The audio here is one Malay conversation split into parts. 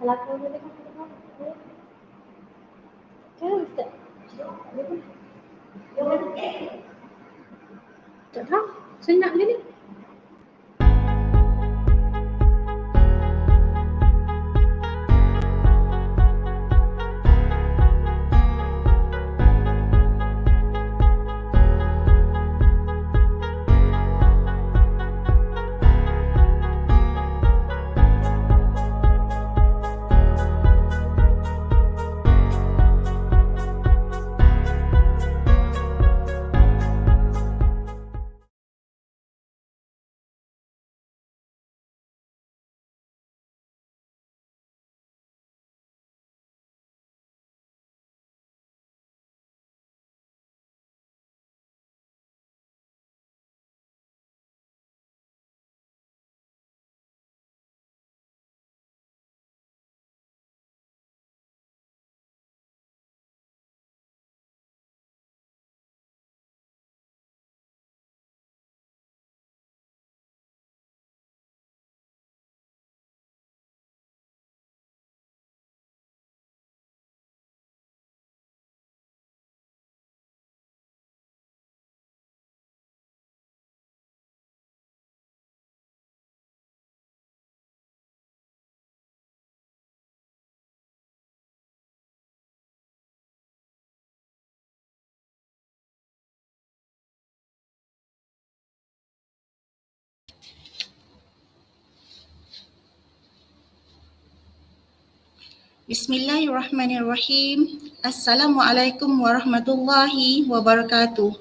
Belakang dia tengok. Kan Ustaz? Tak tahu. Senang je ni. Bismillahirrahmanirrahim. Assalamualaikum warahmatullahi wabarakatuh.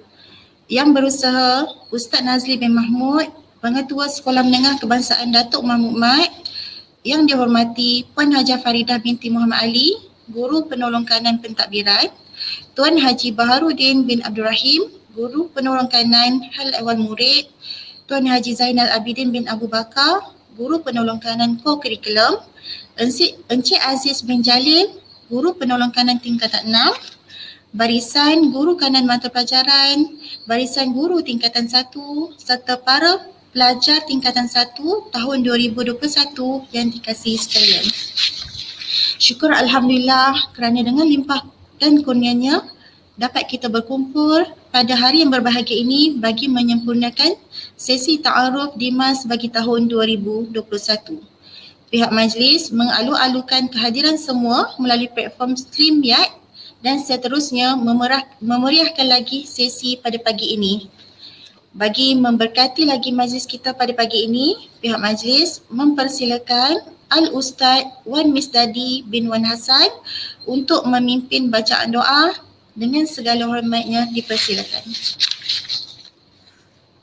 Yang berusaha Ustaz Nazli bin Mahmud, Pengetua Sekolah Menengah Kebangsaan Datuk Mahmud Mat. Yang dihormati Puan Hajah Faridah binti Muhammad Ali, Guru Penolong Kanan Pentadbiran. Tuan Haji Baharudin bin Abdul Rahim, Guru Penolong Kanan Hal Ehwal Murid. Tuan Haji Zainal Abidin bin Abu Bakar, Guru Penolong Kanan Co-Curriculum. Encik Aziz bin Jalil, Guru Penolong Kanan tingkatan 6, barisan Guru Kanan Mata Pelajaran, barisan Guru tingkatan 1 serta para pelajar tingkatan 1 tahun 2021 yang dikasihi sekalian. Syukur Alhamdulillah kerana dengan limpah dan kurnianya dapat kita berkumpul pada hari yang berbahagia ini bagi menyempurnakan sesi ta'aruf Dimas bagi tahun 2021. Pihak majlis mengalu-alukan kehadiran semua melalui platform StreamYard dan seterusnya memeriahkan lagi sesi pada pagi ini. Bagi memberkati lagi majlis kita pada pagi ini, pihak majlis mempersilakan Al-Ustaz Wan Misdadi bin Wan Hassan untuk memimpin bacaan doa. Dengan segala hormatnya dipersilakan.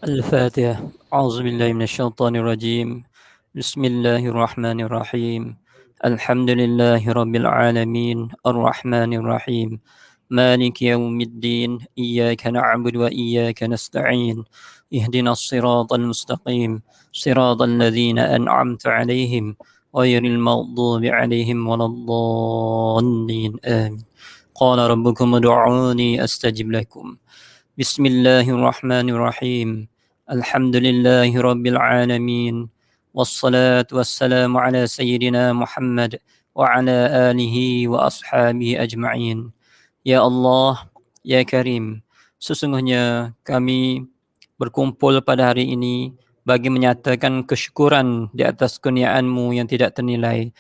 Al-Fatihah. A'udzubillahi minasyaitonirrajim. Bismillahirrahmanirrahim. Alhamdulillahi rabbil alamin. Ar-Rahmanirrahim. Maliki yaumiddin. Iyyaka na'budu wa iyyaka nasta'in. Ihdinas siratal mustaqim. Siratal ladzina an'amta 'alaihim ghairil maghdubi 'alaihim waladdallin. Amin. Qala rabbukum ud'uni astajib lakum. Bismillahirrahmanirrahim. Alhamdulillahi rabbil alamin. Wassalatu wassalamu ala sayyidina Muhammad wa ala alihi wa ashabihi ajma'in. Ya Allah, Ya Karim, sesungguhnya kami berkumpul pada hari ini bagi menyatakan kesyukuran di atas kurnia-Mu yang tidak ternilai.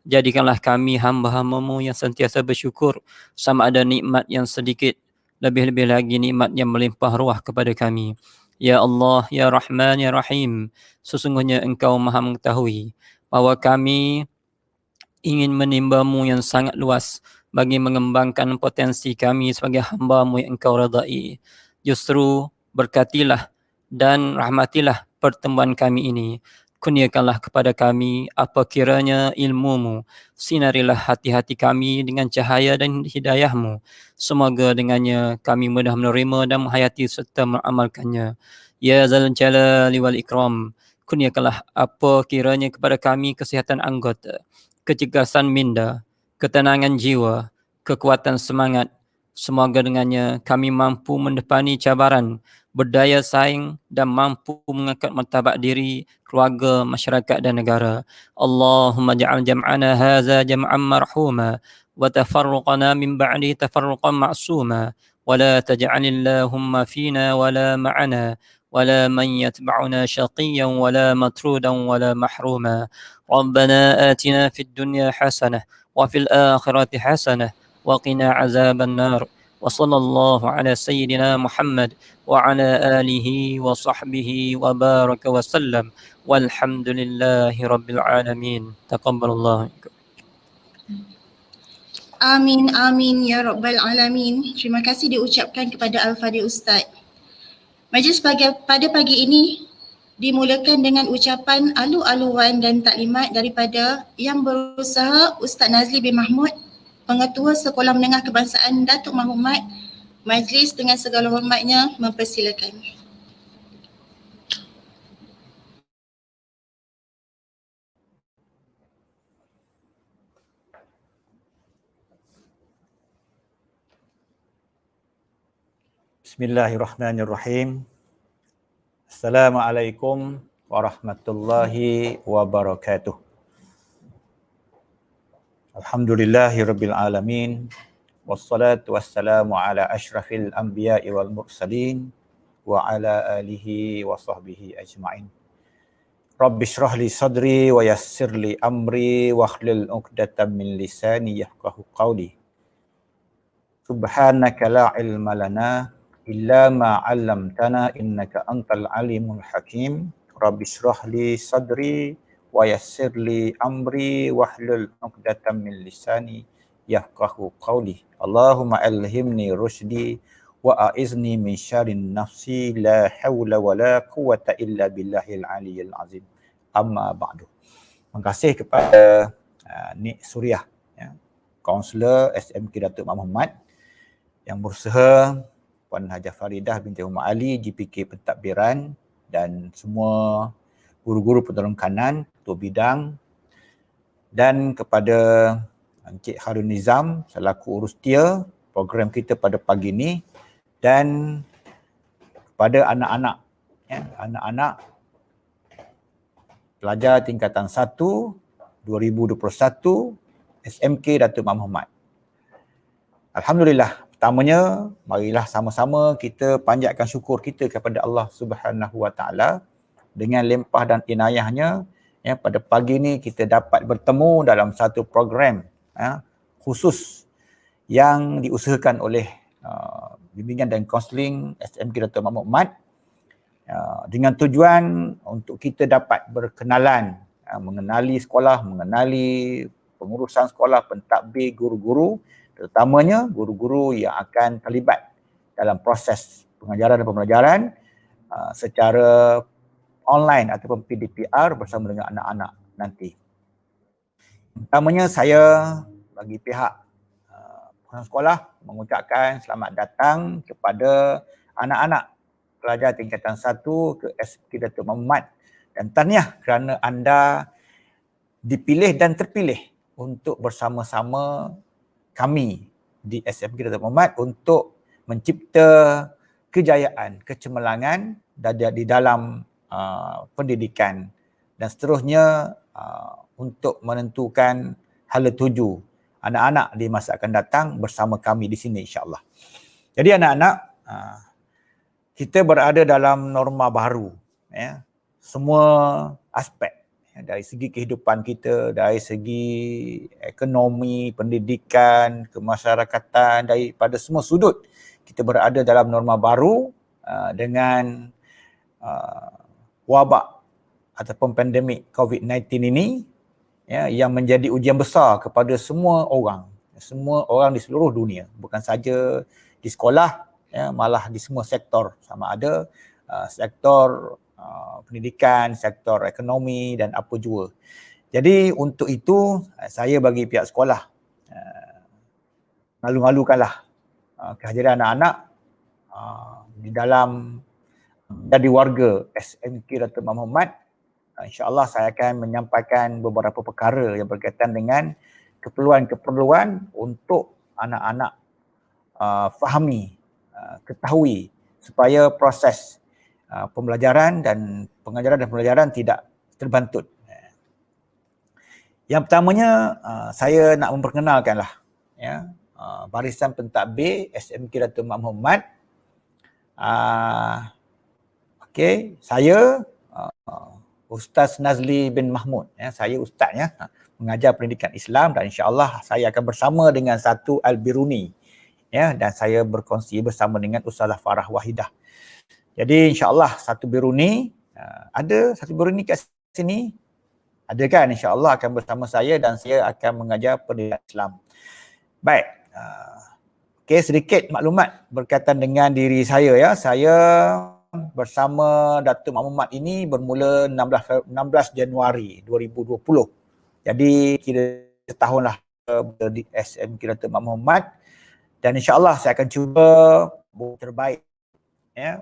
Jadikanlah kami hamba-hamba-Mu yang sentiasa bersyukur sama ada nikmat yang sedikit, lebih-lebih lagi nikmat yang melimpah ruah kepada kami. Ya Allah, Ya Rahman, Ya Rahim, sesungguhnya Engkau maha mengetahui bahawa kami ingin menimba-Mu yang sangat luas bagi mengembangkan potensi kami sebagai hamba-Mu yang Engkau redai. Justru berkatilah dan rahmatilah pertemuan kami ini. Kurniakanlah kepada kami apa kiranya ilmu-Mu. Sinarilah hati-hati kami dengan cahaya dan hidayah-Mu. Semoga dengannya kami mudah menerima dan menghayati serta mengamalkannya. Ya Zal Jalali wal Ikram. Kurniakanlah apa kiranya kepada kami kesihatan anggota, kecergasan minda, ketenangan jiwa, kekuatan semangat Semoga dengannya kami mampu mendepani cabaran, berdaya saing dan mampu mengangkat martabat diri, keluarga, masyarakat dan negara. Allahumma ja'al jam'ana hadza jam'an marhuma wa tafarruqana min ba'di tafarruqan ma'suma wa la taj'al Allahumma fina wa la ma'ana wa la man yatba'una shaqiyyan wa la matrudan wa la mahruma. Rabbana atina fid dunya hasanah wa fil akhirati hasanah وقنا عذاب النار وصلى الله على سيدنا محمد وعلى آله وصحبه وبارك وسلم والحمد لله رب العالمين تقبل الله منكم. Amin, amin ya Rabbal Alamin. Terima kasih diucapkan kepada Al-Fadhil Ustaz. Majlis pada pagi ini dimulakan dengan ucapan alu-aluan dan taklimat daripada Yang Berusaha Ustaz Nazli bin Mahmud, Pengetua Sekolah Menengah Kebangsaan Datuk Mahmud. Majlis dengan segala hormatnya mempersilakan. Bismillahirrahmanirrahim. Assalamualaikum warahmatullahi wabarakatuh. Alhamdulillahirabbil alamin. Wassalatu wassalamu ala asyrafil anbiya'i wal mursalin wa ala alihi wa sahbihi ajma'in. Rabbi shrah li sadri wa yassir li amri wa hlul 'uqdatam min lisani yafqahu qawli. Subhanaka la ilma lana illa ma 'allamtana innaka antal alimul hakim. Rabbi shrah li sadri wa yassir li amri wahlul 'uqdatam min lisani yafqahu qawli. Allahumma alhimni rusydi wa a'izni min syarrin nafsi la hawla wa la quwwata illa billahil aliyyil azim. Amma ba'du. Terima kasih kepada Nik Suriah, ya, Kaunselor SMK Datuk Muhammad, Yang Berusaha Puan Hajah Faridah binti Umar Ali GPK Pentadbiran, dan semua guru-guru penolong kanan, ketua bidang, dan kepada Encik Harun Nizam selaku urus tia program kita pada pagi ini, dan kepada anak-anak, ya, anak-anak pelajar tingkatan 1 2021 SMK Datuk Muhammad. Alhamdulillah, pertamanya marilah sama-sama kita panjatkan syukur kita kepada Allah Subhanahu Wa Taala dengan limpah dan inayahnya, ya, pada pagi ini kita dapat bertemu dalam satu program, ya, khusus yang diusahakan oleh bimbingan dan kaunseling SMK Datuk Muhammad, dengan tujuan untuk kita dapat berkenalan, mengenali sekolah, mengenali pengurusan sekolah, pentadbir, guru-guru, terutamanya guru-guru yang akan terlibat dalam proses pengajaran dan pembelajaran secara online ataupun PDPR bersama dengan anak-anak nanti. Pertamanya saya bagi pihak pengurusan sekolah mengucapkan selamat datang kepada anak-anak pelajar tingkatan 1 ke SMK Datuk Muhammad, dan tahniah kerana anda dipilih dan terpilih untuk bersama-sama kami di SMK Datuk Muhammad untuk mencipta kejayaan, kecemerlangan di dalam pendidikan, dan seterusnya untuk menentukan hala tuju anak-anak di masa akan datang bersama kami di sini, insya-Allah. Jadi anak-anak, kita berada dalam norma baru, ya. Semua aspek, ya, dari segi kehidupan kita, dari segi ekonomi, pendidikan, kemasyarakatan, daripada semua sudut kita berada dalam norma baru dengan wabak ataupun pandemik COVID-19 ini, ya, yang menjadi ujian besar kepada semua orang di seluruh dunia, bukan saja di sekolah, ya, malah di semua sektor, sama ada sektor pendidikan, sektor ekonomi dan apa jua. Jadi untuk itu saya bagi pihak sekolah malu-malukanlah kehadiran anak-anak di dalam jadi warga SMK Datuk Muhammad. InsyaAllah saya akan menyampaikan beberapa perkara yang berkaitan dengan keperluan-keperluan untuk anak-anak fahami, ketahui supaya proses pembelajaran dan pengajaran dan pembelajaran tidak terbantut. Yang pertamanya saya nak memperkenalkanlah ya, barisan pentadbir SMK Dato' Mat Muhammad. Okey, saya Ustaz Nazli bin Mahmud ya, saya ustaznya mengajar pendidikan Islam dan insya-Allah saya akan bersama dengan satu Al-Biruni ya, dan saya berkongsi bersama dengan Ustazah Farah Wahidah. Jadi insya-Allah satu Biruni, ada satu Biruni kat sini? Ada kan? InsyaAllah akan bersama saya dan saya akan mengajar pendidikan Islam. Baik. Okey, sedikit maklumat berkaitan dengan diri saya ya. Saya bersama Datuk Mat Muhammad ini bermula 16 Januari 2020. Jadi kira setahun lah di SMK Datuk Mat Muhammad dan insya-Allah saya akan cuba buat terbaik ya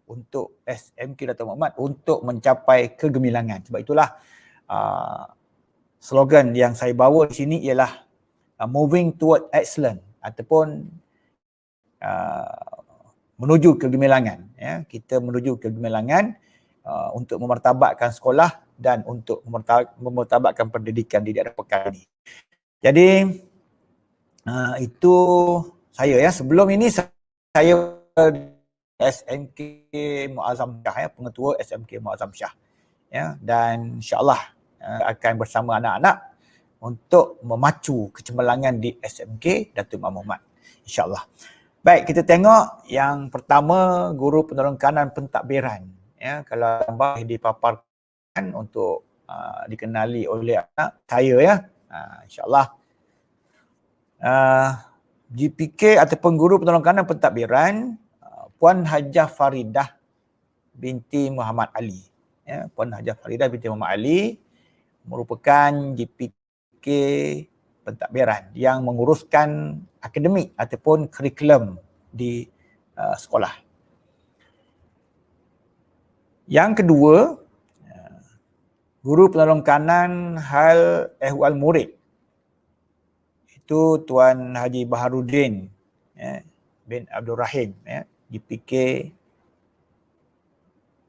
untuk SMK Datuk Mat Muhammad untuk mencapai kegemilangan. Sebab itulah slogan yang saya bawa di sini ialah moving toward excellence ataupun menuju kegemilangan ya. Kita menuju kegemilangan untuk memartabatkan sekolah dan untuk memartabatkan pendidikan di daerah Pekan ini. Jadi itu saya ya. Sebelum ini saya SMK Muazzam Shah ya, pengetua SMK Muazzam Shah ya, dan insya-Allah akan bersama anak-anak untuk memacu kecemerlangan di SMK Dato' Mat Muhammad, insya-Allah. Baik, kita tengok yang pertama, guru penolong kanan pentadbiran ya. Kalau gambar dipaparkan untuk dikenali oleh anak saya ya, insya-Allah. GPK ataupun guru penolong kanan pentadbiran Puan Hajah Faridah binti Muhammad Ali ya. Puan Hajah Faridah binti Muhammad Ali merupakan GPK pentadbiran yang menguruskan akademik ataupun kurikulum di sekolah. Yang kedua, guru penolong kanan hal ehwal murid. Itu Tuan Haji Baharudin ya, bin Abdul Rahim ya, GPK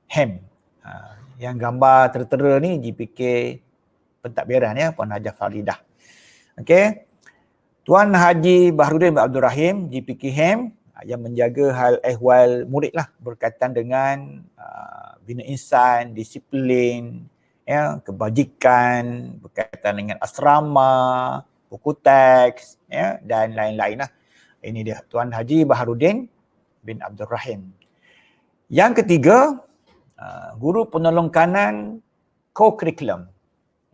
HEM. Yang gambar tertera ni GPK pentadbiran ya, Puan Hajah Faridah. Okey. Tuan Haji Baharudin bin Abdul Rahim GPK HEM yang menjaga hal ehwal murid lah berkaitan dengan bina insan, disiplin, ya, kebajikan, berkaitan dengan asrama, buku teks, ya, dan lain-lain lah. Ini dia Tuan Haji Baharudin bin Abdul Rahim. Yang ketiga, guru penolong kanan co-curriculum.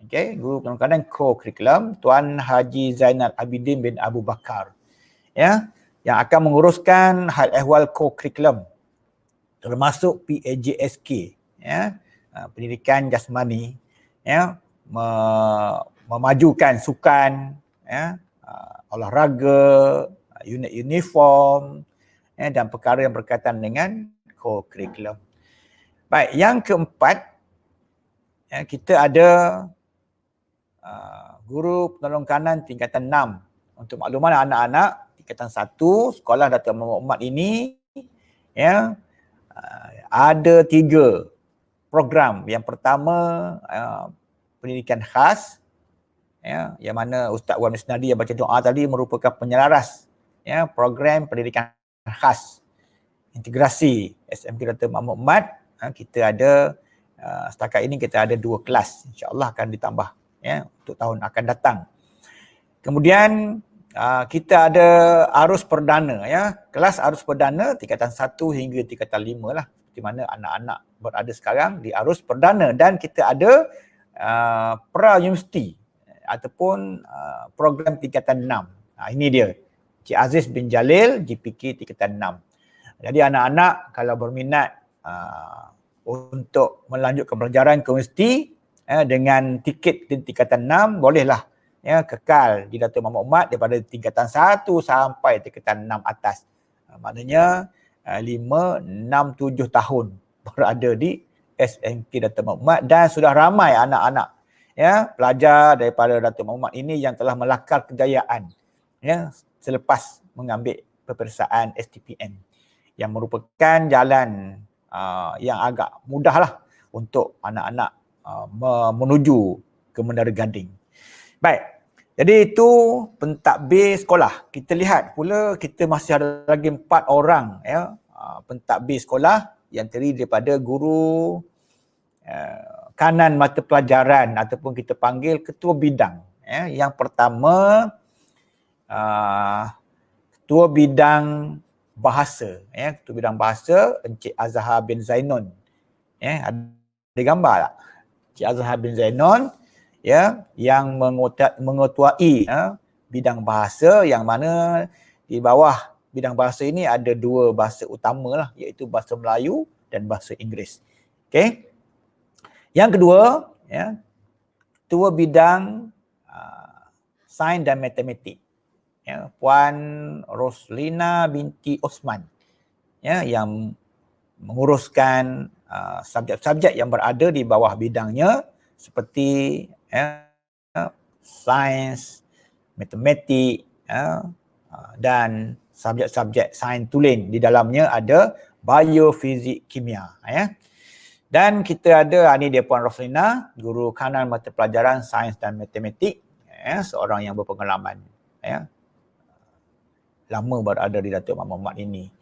Okay, guru penolong kanan co-curriculum Tuan Haji Zainal Abidin bin Abu Bakar. Ya, yang akan menguruskan hal ehwal co-curriculum termasuk PAJSK ya, pendidikan jasmani ya, memajukan sukan ya, olahraga, unit uniform ya, dan perkara yang berkaitan dengan co-curriculum. Baik, yang keempat ya, kita ada guru penolong kanan tingkatan 6. Untuk makluman anak-anak tingkatan 1 sekolah Dato' Mat Muhammad ini ya, ada 3 program. Yang pertama pendidikan khas ya, yang mana Ustaz Wan Misnadi yang baca doa tadi merupakan penyelaras ya, program pendidikan khas integrasi SMK Dato' Mat Muhammad. Kita ada setakat ini kita ada 2 kelas, insya-Allah akan ditambah ya untuk tahun akan datang. Kemudian kita ada arus perdana ya, kelas arus perdana tingkatan 1 hingga tingkatan 5 lah, seperti mana anak-anak berada sekarang di arus perdana, dan kita ada pra-universiti ataupun program tingkatan 6. Ini dia Cik Aziz bin Jalil GPK tingkatan 6. Jadi anak-anak kalau berminat untuk melanjutkan pelajaran ke universiti dengan tiket di tingkatan 6, bolehlah ya, kekal di Dato' Mat Muhammad daripada tingkatan 1 sampai tingkatan 6 atas. Maknanya 5, 6, 7 tahun berada di SMK Dato' Mat Muhammad, dan sudah ramai anak-anak ya, pelajar daripada Dato' Mat Muhammad ini yang telah melakar kejayaan ya selepas mengambil peperiksaan STPM yang merupakan jalan yang agak mudah lah untuk anak-anak menuju ke Menara Gading. Baik, jadi itu pentadbir sekolah. Kita lihat pula kita masih ada lagi 4 orang ya, pentadbir sekolah yang terdiri daripada guru kanan mata pelajaran ataupun kita panggil ketua bidang. Ya. Yang pertama ketua bidang bahasa, ya, ketua bidang bahasa Encik Azhar bin Zainon. Ya, ada gambar tak? Encik Azhar bin Zainon ya, yang mengetuai bidang bahasa, yang mana di bawah bidang bahasa ini ada 2 bahasa utama lah, iaitu bahasa Melayu dan bahasa Inggeris. Okey. Yang kedua, ya, ketua bidang sains dan matematik, ya, Puan Roslina binti Osman, ya, yang menguruskan subjek-subjek yang berada di bawah bidangnya seperti sains, matematik, dan subjek-subjek sains tulen. Di dalamnya ada biofizik, kimia. Ya. Dan kita ada, ini dia Puan Roslina, guru kanan mata pelajaran sains dan matematik, ya, seorang yang berpengalaman. Ya. Lama berada di Datuk Muhammad ini.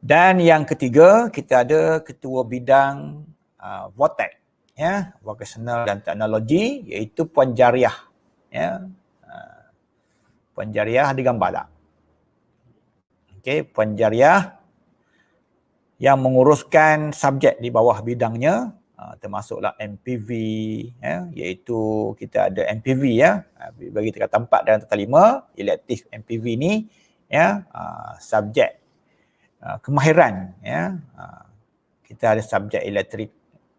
Dan yang ketiga, kita ada ketua bidang VOTEC, ya, Vocational dan Teknologi, iaitu Puan Jariah. Ya. Puan Jariah ada gambar tak? Okey, Puan Jariah yang menguruskan subjek di bawah bidangnya, termasuklah MPV, ya, iaitu kita ada MPV, ya, bagi tingkatan 4 dan tingkatan 5, elektif MPV ni, ya, subjek kemahiran, ya, kita ada subjek elektrik,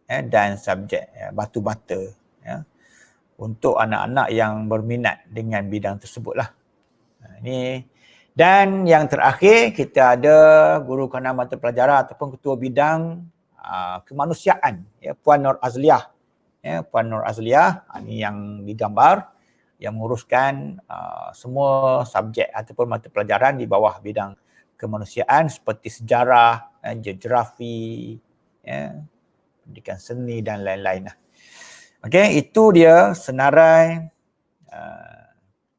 ya, dan subjek batu bata, ya, untuk anak-anak yang berminat dengan bidang tersebutlah. Ini. Dan yang terakhir kita ada guru kanan mata pelajaran ataupun ketua bidang kemanusiaan, ya, Puan Nur Azliah. Ya, Puan Nur Azliah, ini yang digambar, yang menguruskan semua subjek ataupun mata pelajaran di bawah bidang kemanusiaan seperti sejarah, geografi, ya, pendidikan seni dan lain-lain. Okey, itu dia senarai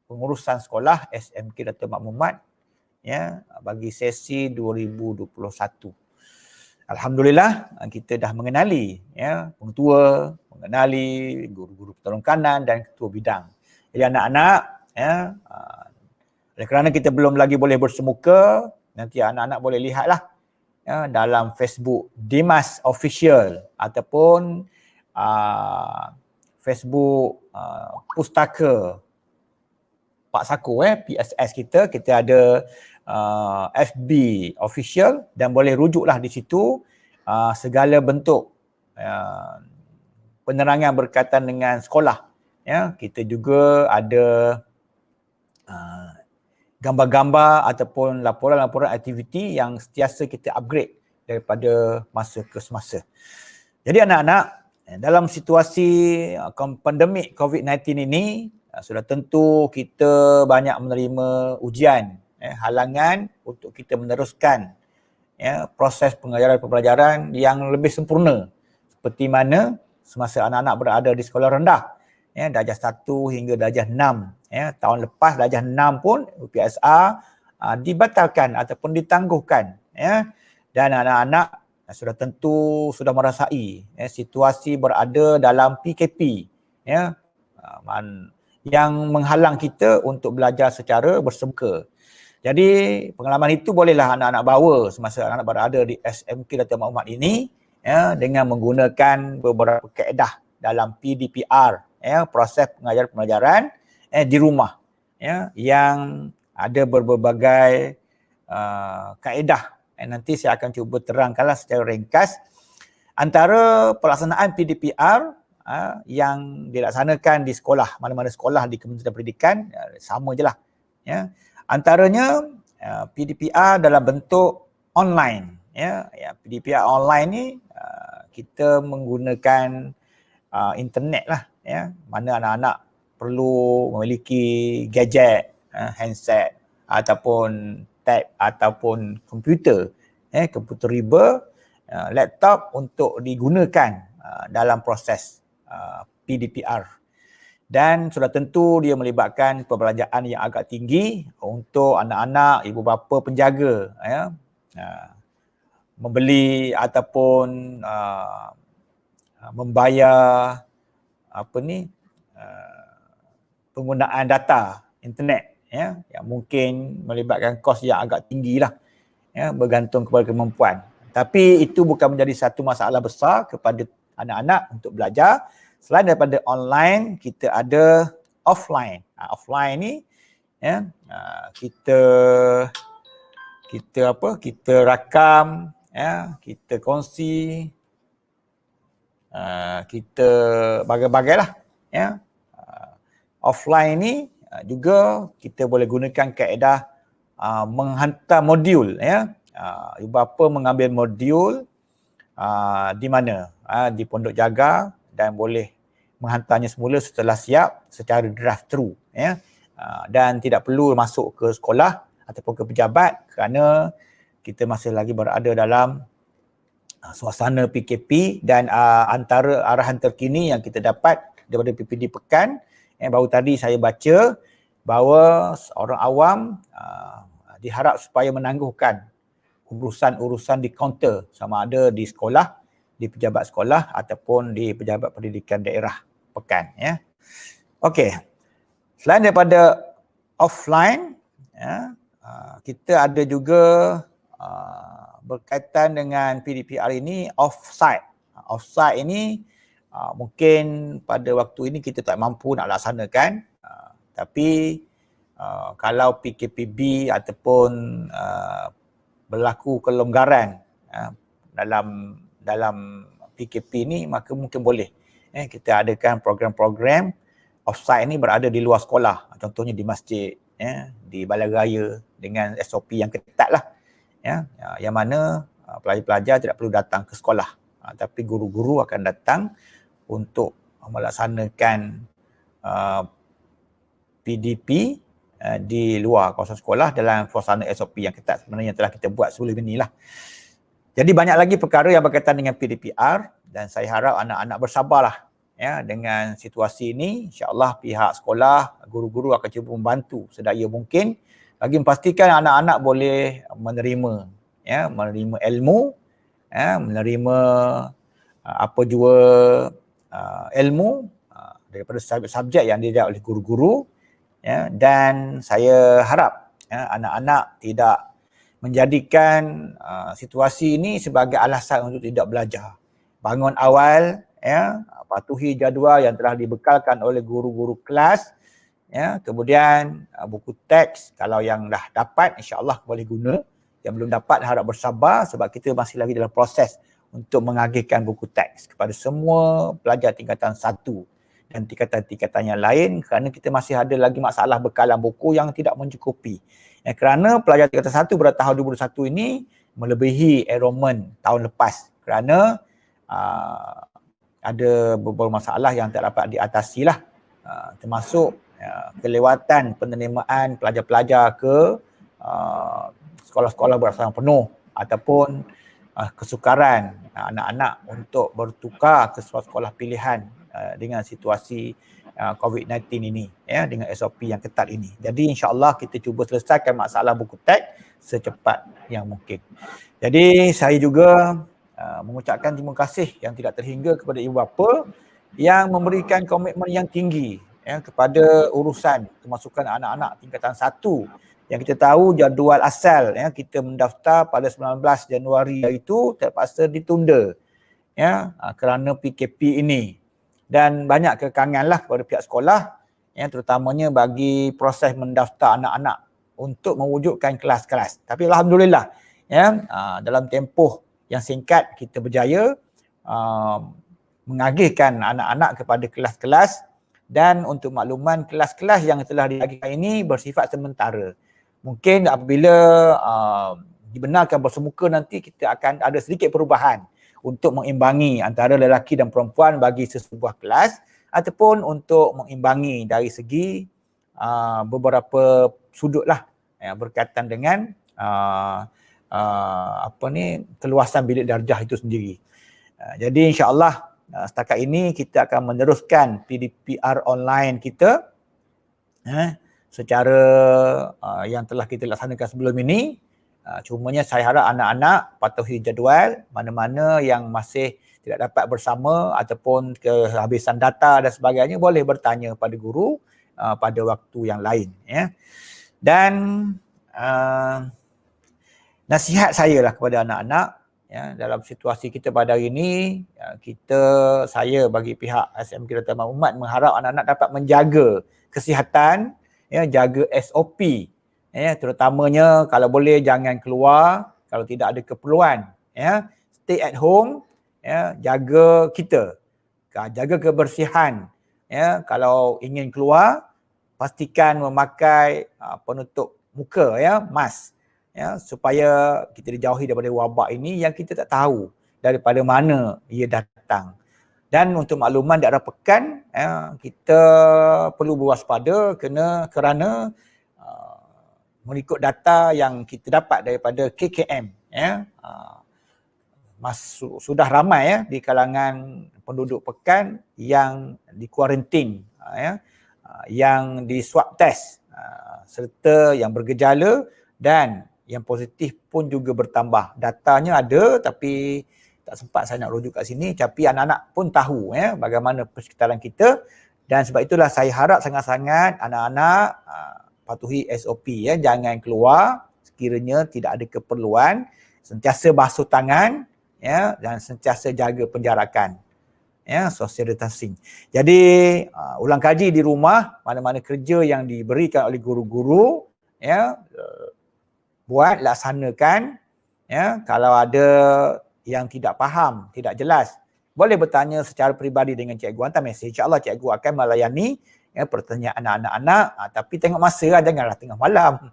pengurusan sekolah SMK Datuk Mak Muhammad, ya, bagi sesi 2021. Alhamdulillah kita dah mengenali, ya, pengetua, mengenali guru-guru petolong kanan dan ketua bidang. Jadi anak-anak, ya, oleh kerana kita belum lagi boleh bersemuka, nanti anak-anak boleh lihatlah, ya, dalam Facebook Dimas Official ataupun Facebook Pustaka Pak Sako, PSS kita ada FB Official, dan boleh rujuklah di situ segala bentuk penerangan berkaitan dengan sekolah. Ya, kita juga ada gambar-gambar ataupun laporan-laporan aktiviti yang sentiasa kita upgrade daripada masa ke semasa. Jadi anak-anak, dalam situasi pandemik COVID-19 ini, sudah tentu kita banyak menerima ujian, halangan untuk kita meneruskan, ya, proses pengajaran pembelajaran yang lebih sempurna seperti mana semasa anak-anak berada di sekolah rendah, ya, darjah 1 hingga darjah 6. Ya, tahun lepas darjah 6 pun UPSR dibatalkan ataupun ditangguhkan, ya, dan anak-anak sudah tentu sudah merasai, ya, situasi berada dalam PKP, ya, yang menghalang kita untuk belajar secara bersemuka. Jadi pengalaman itu bolehlah anak-anak bawa semasa anak-anak berada di SMK Datuk Muhammad ini, ya, dengan menggunakan beberapa kaedah dalam PDPR, ya, proses pengajaran pembelajaran di rumah, ya, yang ada berbagai kaedah. Nanti saya akan cuba terangkanlah secara ringkas antara pelaksanaan PDPR yang dilaksanakan di sekolah, mana-mana sekolah di Kementerian Pendidikan, sama je lah. Ya. Antaranya PDPR dalam bentuk online. Ya. PDPR online ni kita menggunakan internet lah. Ya. Mana anak-anak perlu memiliki gadget, handset ataupun tab ataupun komputer, komputer riba, laptop untuk digunakan dalam proses PDPR. Dan sudah tentu dia melibatkan perbelanjaan yang agak tinggi untuk anak-anak, ibu bapa penjaga, membeli ataupun membayar penggunaan data internet, yang mungkin melibatkan kos yang agak tinggi lah, bergantung kepada kemampuan. Tapi itu bukan menjadi satu masalah besar kepada anak-anak untuk belajar. Selain daripada online, kita ada offline. Offline ni kita rakam, kita kongsi, kita bagai-bagai lah. Offline ni juga kita boleh gunakan kaedah menghantar modul. Ibu bapa mengambil modul di mana? Di Pondok Jaga, dan boleh menghantarnya semula setelah siap secara drive-thru. Dan tidak perlu masuk ke sekolah ataupun ke pejabat kerana kita masih lagi berada dalam suasana PKP, dan antara arahan terkini yang kita dapat daripada PPD Pekan, baru tadi saya baca bahawa orang awam diharap supaya menangguhkan urusan-urusan di kaunter, sama ada di sekolah, di pejabat sekolah ataupun di pejabat pendidikan daerah Pekan. Okey. Selain daripada offline, kita ada juga berkaitan dengan PDPR ini offsite. Offsite ini mungkin pada waktu ini kita tak mampu nak laksanakan, tapi kalau PKPB ataupun berlaku kelonggaran dalam PKP ni, maka mungkin boleh kita adakan program-program offsite ni berada di luar sekolah, contohnya di masjid, di balai raya dengan SOP yang ketat lah, yang mana pelajar-pelajar tidak perlu datang ke sekolah, tapi guru-guru akan datang untuk melaksanakan PDP di luar kawasan sekolah dalam suasana SOP yang ketat sebenarnya yang telah kita buat sebelum inilah. Jadi banyak lagi perkara yang berkaitan dengan PDPR, dan saya harap anak-anak bersabarlah dengan situasi ini. InsyaAllah pihak sekolah, guru-guru akan cuba membantu sedaya mungkin bagi memastikan anak-anak boleh menerima ilmu, menerima apa jua ilmu daripada subjek yang dididik oleh guru-guru, dan saya harap anak-anak tidak menjadikan situasi ini sebagai alasan untuk tidak belajar. Bangun awal, patuhi jadual yang telah dibekalkan oleh guru-guru kelas, kemudian buku teks kalau yang dah dapat insya-Allah boleh guna, yang belum dapat harap bersabar sebab kita masih lagi dalam proses untuk mengagihkan buku teks kepada semua pelajar tingkatan 1 dan tingkatan-tingkatan yang lain, kerana kita masih ada lagi masalah bekalan buku yang tidak mencukupi. Kerana pelajar tingkatan 1 pada tahun 2021 ini melebihi enrolment tahun lepas kerana ada beberapa masalah yang tak dapat diatasi lah, termasuk kelewatan penerimaan pelajar-pelajar ke sekolah-sekolah berasrama penuh ataupun kesukaran anak-anak untuk bertukar ke sekolah pilihan dengan situasi COVID-19 ini, dengan SOP yang ketat ini. Jadi insya-Allah kita cuba selesaikan masalah buku teks secepat yang mungkin. Jadi saya juga mengucapkan terima kasih yang tidak terhingga kepada ibu bapa yang memberikan komitmen yang tinggi kepada urusan kemasukan anak-anak tingkatan 1 yang kita tahu jadual asal kita mendaftar pada 19 Januari itu terpaksa ditunda kerana PKP ini. Dan banyak kekanganlah kepada pihak sekolah, terutamanya bagi proses mendaftar anak-anak untuk mewujudkan kelas-kelas. Tapi alhamdulillah, dalam tempoh yang singkat kita berjaya mengagihkan anak-anak kepada kelas-kelas, dan untuk makluman kelas-kelas yang telah diagihkan ini bersifat sementara. Mungkin apabila dibenarkan bersemuka nanti kita akan ada sedikit perubahan untuk mengimbangi antara lelaki dan perempuan bagi sesebuah kelas, ataupun untuk mengimbangi dari segi beberapa sudut lah berkaitan dengan keluasan bilik darjah itu sendiri. Jadi insya-Allah setakat ini kita akan meneruskan PDPR online kita secara yang telah kita laksanakan sebelum ini. Cumanya saya harap anak-anak patuhi jadual, mana-mana yang masih tidak dapat bersama ataupun kehabisan data dan sebagainya boleh bertanya pada guru pada waktu yang lain. Dan nasihat saya lah kepada anak-anak dalam situasi kita pada hari ini, saya bagi pihak SMK Dr. Muhammad mengharap anak-anak dapat menjaga kesihatan, jaga SOP, terutamanya kalau boleh jangan keluar kalau tidak ada keperluan, stay at home, jaga kita, jaga kebersihan, kalau ingin keluar pastikan memakai penutup muka, mask, supaya kita dijauhi daripada wabak ini yang kita tak tahu daripada mana ia datang. Dan untuk makluman di arah pekan, kita perlu berwaspada kerana mengikut data yang kita dapat daripada KKM, sudah ramai di kalangan penduduk pekan yang dikuarantin, yang di swab test, serta yang bergejala dan yang positif pun juga bertambah. Datanya ada tapi tak sempat saya nak rujuk kat sini, tapi anak-anak pun tahu bagaimana persekitaran kita, dan sebab itulah saya harap sangat-sangat anak-anak patuhi SOP, jangan keluar sekiranya tidak ada keperluan, sentiasa basuh tangan, dan sentiasa jaga penjarakan, social distancing. Jadi ulang kaji di rumah, mana-mana kerja yang diberikan oleh guru-guru, buat, laksanakan. Kalau ada yang tidak faham, tidak jelas, boleh bertanya secara peribadi dengan cikgu, hantar mesej, insya-Allah cikgu akan melayani pertanyaan anak-anak, tapi tengok masa, janganlah tengah malam,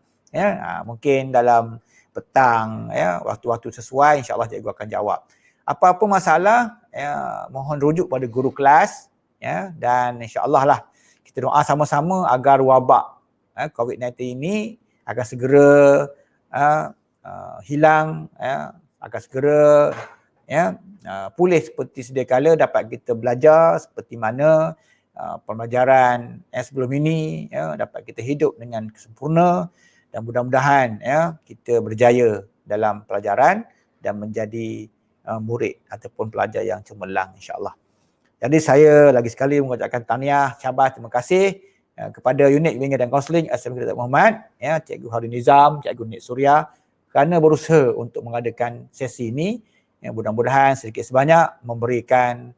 mungkin dalam petang, waktu-waktu sesuai, insya-Allah cikgu akan jawab. Apa-apa masalah, mohon rujuk pada guru kelas, dan insya-Allah lah kita doa sama-sama agar wabak COVID-19 ini akan segera hilang, akan segera pulih seperti sedia kala, dapat kita belajar seperti mana pembelajaran sebelum ini, dapat kita hidup dengan sempurna, dan mudah-mudahan kita berjaya dalam pelajaran dan menjadi murid ataupun pelajar yang cemerlang, insya-Allah. Jadi saya lagi sekali mengucapkan tahniah, syabas, terima kasih kepada unit bimbingan dan kaunseling SMK Dr. Muhammad, Cikgu Hari Nizam, Cikgu Nik Suria, kerana berusaha untuk mengadakan sesi ini. Mudah-mudahan sedikit sebanyak memberikan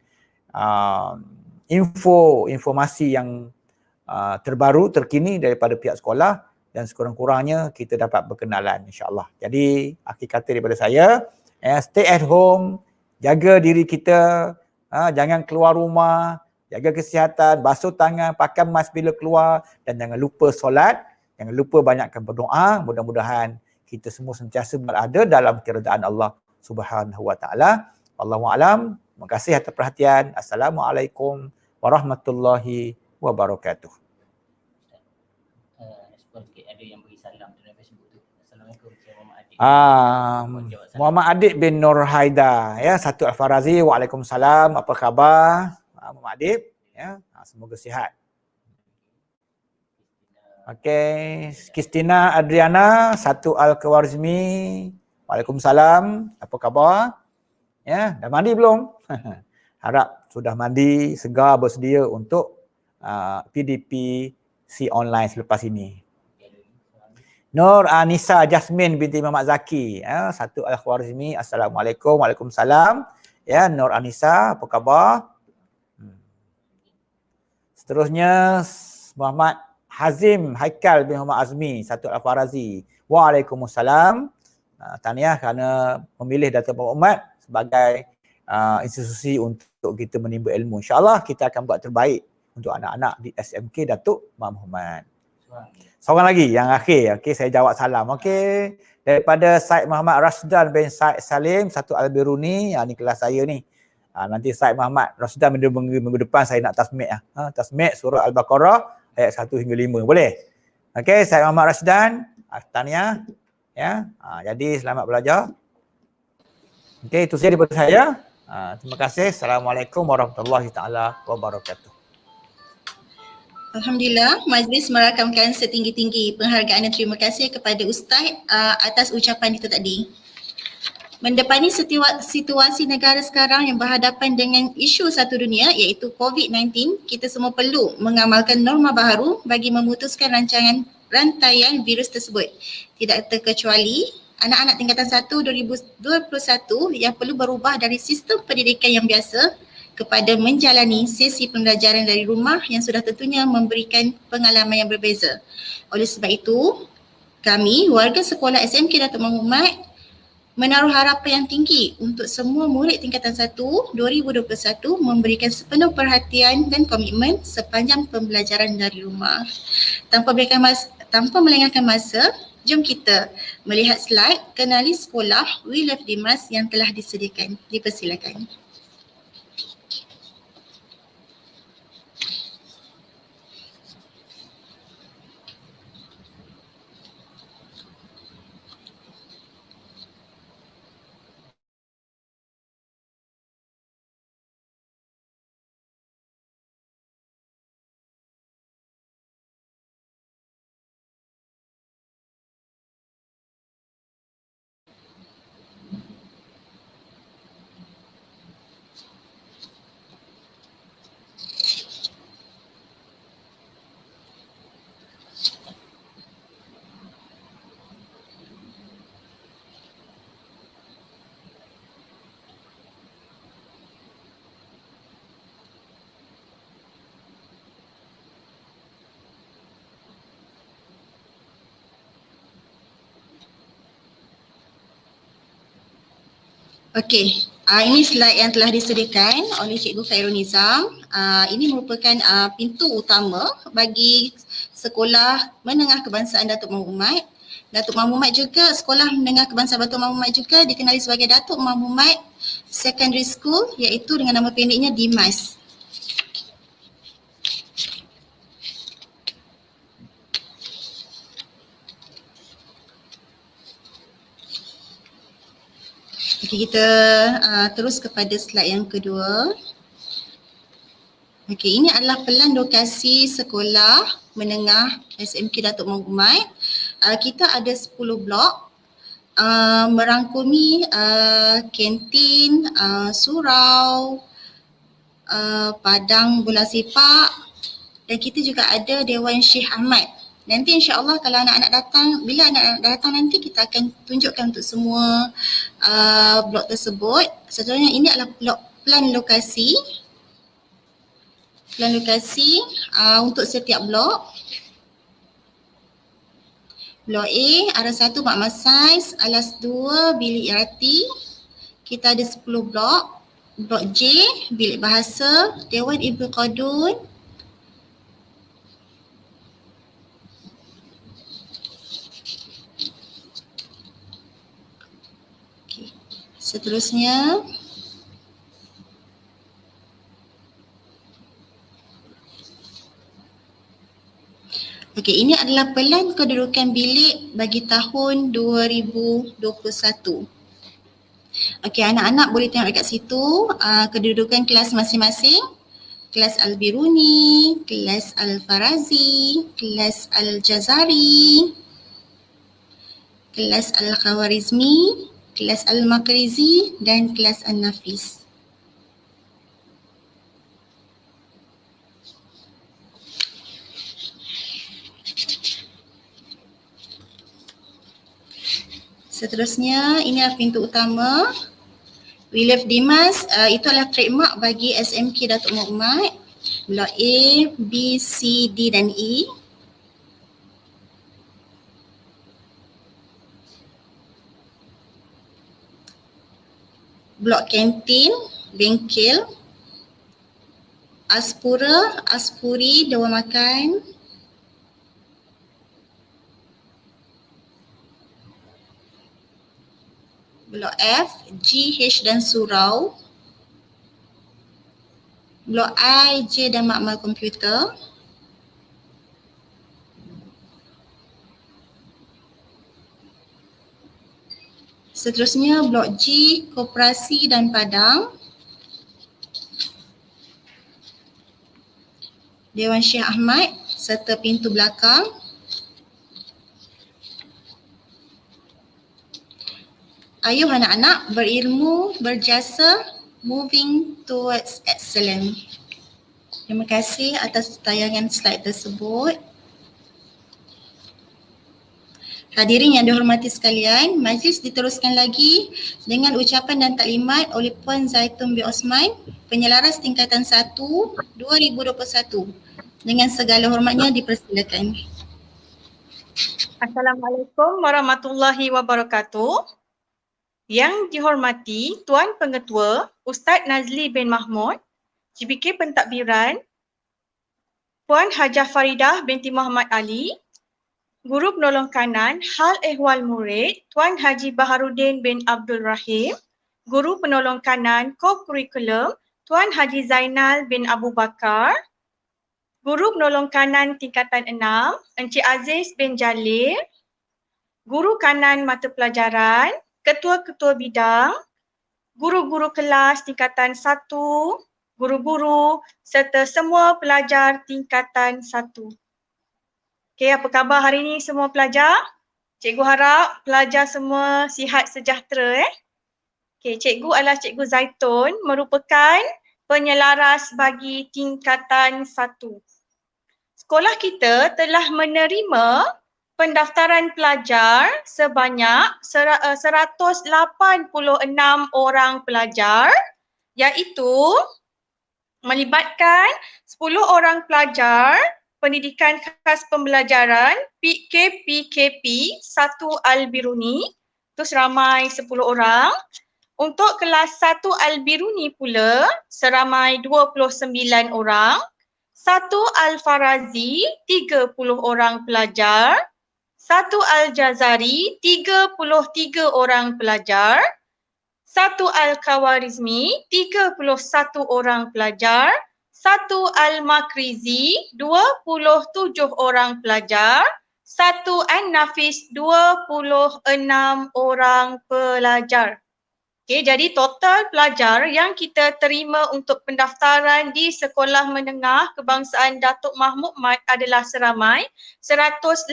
informasi yang terbaru, terkini daripada pihak sekolah, dan sekurang-kurangnya kita dapat berkenalan, insya-Allah. Jadi akhir kata daripada saya, stay at home, jaga diri kita, jangan keluar rumah, jaga kesihatan, basuh tangan, pakai mask bila keluar, dan jangan lupa solat, jangan lupa banyakkan berdoa. Mudah-mudahan kita semua sentiasa berada dalam keredaan Allah Subhanahu wa taala. Wallahu a'lam. Terima kasih atas perhatian. Assalamualaikum warahmatullahi wabarakatuh. Respon sikit, ada yang bagi salam dalam Facebook tu. Assalamualaikum, saya Muhammad Adik. Muhammad Adik bin Nur Haida, Satu Al-Farazi. Waalaikumsalam. Apa khabar Muhammad Adik? Semoga sihat. Okey, Kristina Adriana, Satu Al-Kawarizmi. Waalaikumsalam. Apa khabar? Dah mandi belum? Harap sudah mandi, segar, bersedia untuk PDPC online selepas ini. Nur Anissa Jasmine binti Muhammad Zaki, Satu Al-Khwarizmi. Assalamualaikum. Waalaikumsalam. Nur Anissa, apa khabar? Seterusnya Muhammad Hazim Haikal bin Muhammad Azmi, Satu Al-Farazi. Waalaikumsalam. Tahniah kerana memilih Datuk Muhammad sebagai institusi untuk kita menimba ilmu. InsyaAllah kita akan buat terbaik untuk anak-anak di SMK Datuk Muhammad. Seorang lagi yang akhir, saya jawab salam. Daripada Syed Muhammad Rasdan bin Syed Salim, Satu Al-Biruni, ni kelas saya ni. Nanti Syed Muhammad Rasdan minggu depan saya nak tasmik. Tasmik surah Al-Baqarah ayat 1 hingga 5. Boleh? Syed Muhammad Rasdan, tahniah. Ya. Jadi selamat belajar. Okey, itu saja daripada saya. Terima kasih. Assalamualaikum warahmatullahi taala wabarakatuh. Alhamdulillah, majlis merakamkan setinggi-tinggi penghargaan dan terima kasih kepada Ustaz atas ucapan itu tadi. Mendepani situasi negara sekarang yang berhadapan dengan isu satu dunia iaitu COVID-19, kita semua perlu mengamalkan norma baharu bagi memutuskan rantaian virus tersebut. Tidak terkecuali anak-anak tingkatan 1 2021 yang perlu berubah dari sistem pendidikan yang biasa kepada menjalani sesi pembelajaran dari rumah yang sudah tentunya memberikan pengalaman yang berbeza. Oleh sebab itu, kami, warga sekolah SMK Datuk Mahmud Mat, menaruh harapan yang tinggi untuk semua murid tingkatan 1 2021 memberikan sepenuh perhatian dan komitmen sepanjang pembelajaran dari rumah. Tanpa melengahkan masa, jom kita melihat slide kenali sekolah We Love Dimas yang telah disediakan. Dipersilakan. Okey, ini slide yang telah disediakan oleh Cikgu Khairul Nizam. Ini merupakan pintu utama bagi Sekolah Menengah Kebangsaan Datuk Mahmud Mat. Datuk Mahmud Mat juga, Sekolah Menengah Kebangsaan Datuk Mahmud Mat juga dikenali sebagai Datuk Mahmud Mat Secondary School, iaitu dengan nama pendeknya DIMAS. Okey, kita terus kepada slide yang kedua. Okey, ini adalah pelan lokasi sekolah menengah SMK Datuk Mahmud Mat. Kita ada 10 blok merangkumi kantin, surau, padang bola sepak, dan kita juga ada Dewan Syekh Ahmad. Nanti insya-Allah kalau anak-anak datang, bila anak-anak datang nanti kita akan tunjukkan untuk semua blok tersebut. Seterusnya ini adalah blok plan lokasi. Plan lokasi untuk setiap blok. Blok A, arah 1 makmal saiz, alas 2 bilik irati. Kita ada 10 blok. Blok J, bilik bahasa, Dewan Ibnu Khaldun. Seterusnya, okey, ini adalah pelan kedudukan bilik bagi tahun 2021. Okey, anak-anak boleh tengok dekat situ kedudukan kelas masing-masing. Kelas Al-Biruni, kelas Al-Farazi, kelas Al-Jazari, kelas Al-Khawarizmi, kelas Al-Makrizi dan kelas Al-Nafis. Seterusnya, ini adalah pintu utama. We Love Dimas, itu adalah trademark bagi SMK Datuk Mahmud Mat. Blok A, B, C, D dan E. Blok kantin, bengkel, Aspura, Aspuri, Dewan Makan. Blok F, G, H dan surau. Blok I, J dan makmal komputer. Seterusnya Blok G, Koperasi dan Padang. Dewan Syekh Ahmad serta pintu belakang. Ayuh anak-anak berilmu, berjasa, moving towards excellence. Terima kasih atas tayangan slide tersebut. Hadirin yang dihormati sekalian, majlis diteruskan lagi dengan ucapan dan taklimat oleh Puan Zaitun bin Osman, penyelaras tingkatan 1 2021. Dengan segala hormatnya dipersilakan. Assalamualaikum warahmatullahi wabarakatuh. Yang dihormati Tuan Pengetua Ustaz Nazli bin Mahmud, GBK Pentadbiran, Puan Hajah Faridah binti Muhammad Ali, Guru Penolong Kanan Hal Ehwal Murid Tuan Haji Baharudin bin Abdul Rahim, Guru Penolong Kanan Co-Kurikulum Tuan Haji Zainal bin Abu Bakar, Guru Penolong Kanan Tingkatan 6 Encik Aziz bin Jalil, Guru Kanan Mata Pelajaran, Ketua-Ketua Bidang, Guru-Guru Kelas Tingkatan 1, Guru-Guru serta semua pelajar Tingkatan 1. Okey, apa khabar hari ini semua pelajar? Cikgu harap pelajar semua sihat sejahtera. Okey, cikgu adalah Cikgu Zaitun, merupakan penyelaras bagi tingkatan 1. Sekolah kita telah menerima pendaftaran pelajar sebanyak 186 orang pelajar, iaitu melibatkan 10 orang pelajar Pendidikan Khas Pembelajaran KPKP 1 Al-Biruni, itu seramai 10 orang. Untuk kelas 1 Al-Biruni pula seramai 29 orang. 1 Al-Farazi 30 orang pelajar. 1 Al-Jazari 33 orang pelajar. 1 Al-Khawarizmi 31 orang pelajar. 1 Al-Makrizi 27 orang pelajar, 1 An-Nafis 26 orang pelajar. Okey, jadi total pelajar yang kita terima untuk pendaftaran di Sekolah Menengah Kebangsaan Datuk Mahmud Mat adalah seramai 186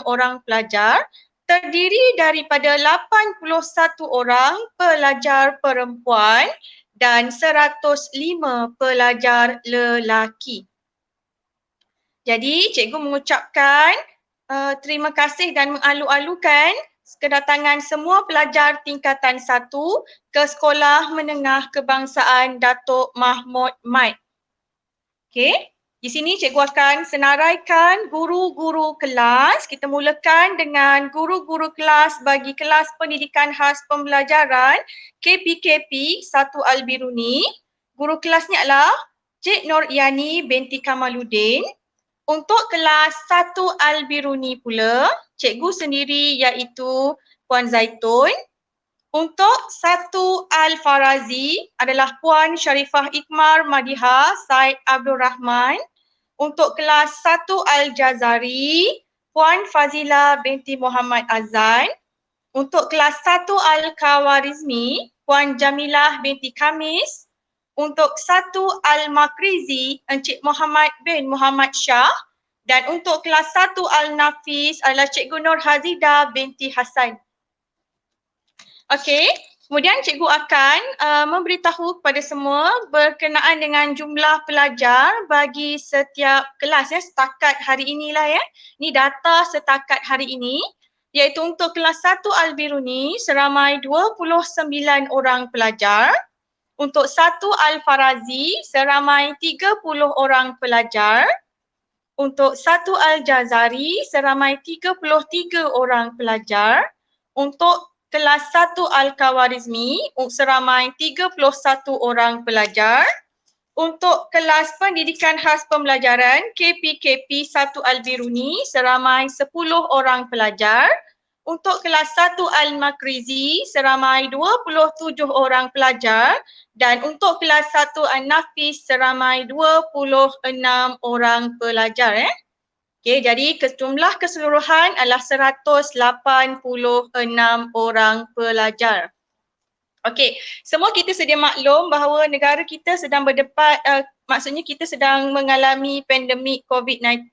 orang pelajar, terdiri daripada 81 orang pelajar perempuan dan 105 pelajar lelaki. Jadi cikgu mengucapkan terima kasih dan mengalu-alukan kedatangan semua pelajar tingkatan 1 ke Sekolah Menengah Kebangsaan Datuk Mahmud Mat. Okey, di sini cikgu akan senaraikan guru-guru kelas. Kita mulakan dengan guru-guru kelas bagi kelas Pendidikan Khas Pembelajaran KPKP 1 Al-Biruni. Guru kelasnya adalah Cik Nur Yani binti Kamaluddin. Untuk kelas 1 Al-Biruni pula, cikgu sendiri iaitu Puan Zaitun. Untuk 1 Al-Farazi adalah Puan Sharifah Ikmar Madiha Said Abdul Rahman. Untuk kelas 1 Al-Jazari, Puan Fazila binti Muhammad Azan. Untuk kelas 1 Al-Khawarizmi, Puan Jamilah binti Khamis. Untuk 1 Al-Makrizi, Encik Muhammad bin Muhammad Shah. Dan untuk kelas 1 Al-Nafis adalah Cikgu Nur Hazida binti Hasan. Okey, kemudian cikgu akan memberitahu kepada semua berkenaan dengan jumlah pelajar bagi setiap kelas setakat hari inilah ya. Ini data setakat hari ini, iaitu untuk kelas 1 Al-Biruni seramai 29 orang pelajar. Untuk 1 Al-Farazi seramai 30 orang pelajar. Untuk 1 Al-Jazari seramai 33 orang pelajar. Untuk kelas 1 Al-Khawarizmi seramai 31 orang pelajar. Untuk kelas Pendidikan Khas Pembelajaran KPKP 1 Al-Biruni seramai 10 orang pelajar. Untuk kelas 1 Al-Makrizi seramai 27 orang pelajar. Dan untuk kelas 1 An-Nafis seramai 26 orang pelajar. Okey, jadi jumlah keseluruhan adalah 186 orang pelajar. Okey, semua kita sedia maklum bahawa negara kita sedang maksudnya kita sedang mengalami pandemik COVID-19.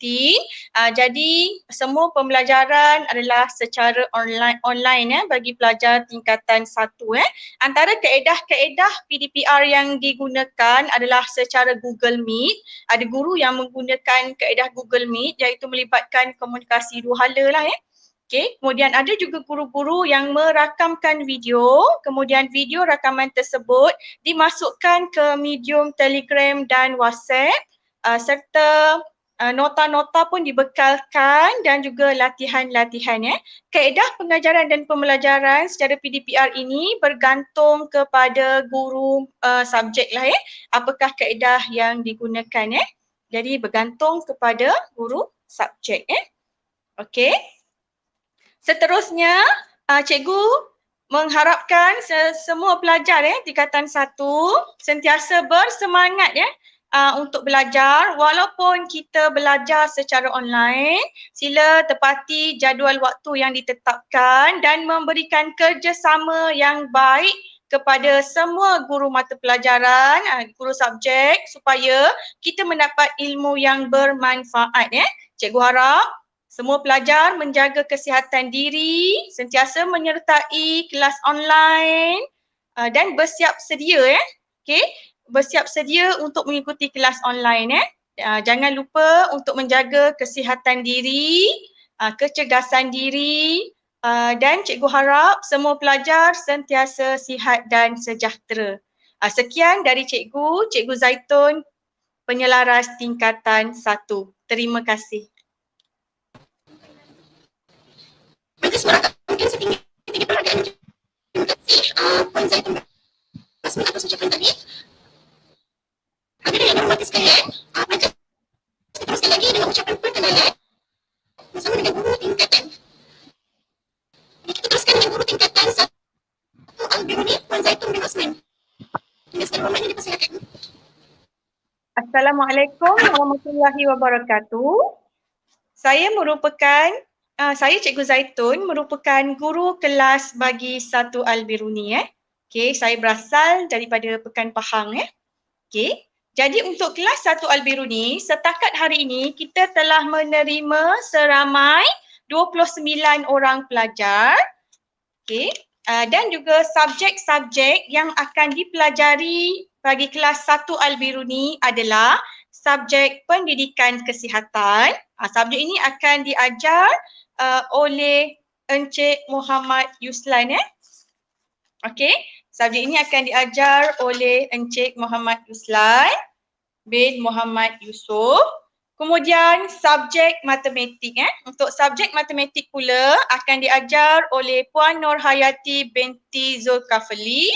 Jadi semua pembelajaran adalah secara online bagi pelajar tingkatan 1. Antara kaedah-kaedah PDPR yang digunakan adalah secara Google Meet. Ada guru yang menggunakan kaedah Google Meet iaitu melibatkan komunikasi dua hala lah. Okay. Kemudian ada juga guru-guru yang merakamkan video, kemudian video rakaman tersebut dimasukkan ke medium Telegram dan WhatsApp serta nota-nota pun dibekalkan dan juga latihan-latihan. Kaedah pengajaran dan pembelajaran secara PDPR ini bergantung kepada guru subjek lah apakah kaedah yang digunakan Jadi bergantung kepada guru subjek Okey. Seterusnya, cikgu mengharapkan semua pelajar tingkatan 1 sentiasa bersemangat untuk belajar. Walaupun kita belajar secara online, sila tepati jadual waktu yang ditetapkan dan memberikan kerjasama yang baik kepada semua guru mata pelajaran, guru subjek supaya kita mendapat ilmu yang bermanfaat. Cikgu harap semua pelajar menjaga kesihatan diri, sentiasa menyertai kelas online dan bersiap sedia Okey, bersiap sedia untuk mengikuti kelas online Jangan lupa untuk menjaga kesihatan diri, kecergasan diri dan cikgu harap semua pelajar sentiasa sihat dan sejahtera. Sekian dari cikgu, Cikgu Zaitun, penyelaras tingkatan 1. Terima kasih. Bagus banget, mungkin setinggi perhatian juga sih Puan Zaitun Basmi atas ucapan tadi. Hadirin yang dihormati sekalian, maka teruskan lagi dengan ucapan perkenalan bersama dengan guru tingkatan. Kita teruskan dengan guru tingkatan 1 Al-Biruni, Puan Zaitun bin Osman. Dengan segala hormatnya dipersilakan. Assalamualaikum warahmatullahi wabarakatuh. Saya Cikgu Zaitun merupakan guru kelas bagi 1 Al-Biruni Okey, saya berasal daripada Pekan Pahang Okey. Jadi untuk kelas 1 Al-Biruni, setakat hari ini kita telah menerima seramai 29 orang pelajar. Okey. Dan juga subjek-subjek yang akan dipelajari bagi kelas 1 Al-Biruni adalah subjek pendidikan kesihatan. Subjek ini akan diajar oleh Encik Muhammad Yuslan Okey, subjek ini akan diajar oleh Encik Muhammad Yuslan bin Muhammad Yusof. Kemudian subjek matematik Untuk subjek matematik pula akan diajar oleh Puan Nurhayati binti Zulkafli.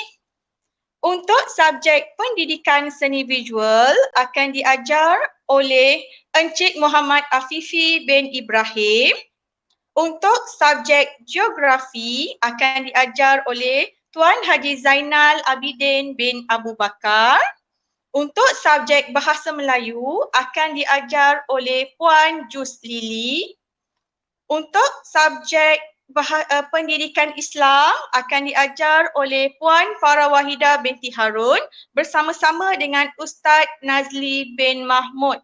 Untuk subjek pendidikan seni visual akan diajar oleh Encik Muhammad Afifi bin Ibrahim. Untuk subjek geografi akan diajar oleh Tuan Haji Zainal Abidin bin Abu Bakar. Untuk subjek bahasa Melayu akan diajar oleh Puan Jus Lili. Untuk subjek pendidikan Islam akan diajar oleh Puan Farah Wahida binti Harun bersama-sama dengan Ustaz Nazli bin Mahmud.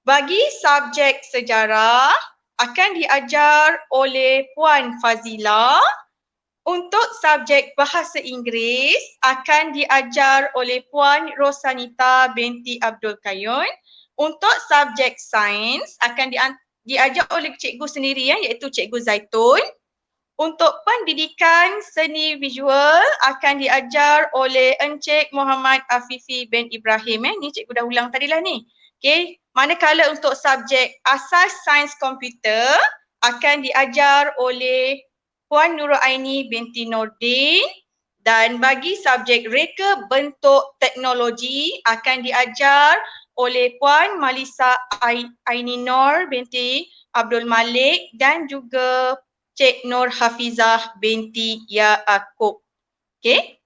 Bagi subjek sejarah akan diajar oleh Puan Fazila. Untuk subjek bahasa Inggeris akan diajar oleh Puan Rosanita binti Abdul Qayyum. Untuk subjek sains akan diajar oleh cikgu sendiri iaitu Cikgu Zaitun. Untuk pendidikan seni visual akan diajar oleh Encik Muhammad Afifi bin Ibrahim. Ni cikgu dah ulang tadilah ni. Okey, manakala untuk subjek asas sains komputer akan diajar oleh Puan Nuraini binti Nordin, dan bagi subjek reka bentuk teknologi akan diajar oleh Puan Malisa Aininor binti Abdul Malik dan juga Cik Nur Hafizah binti Yaakob. Okey.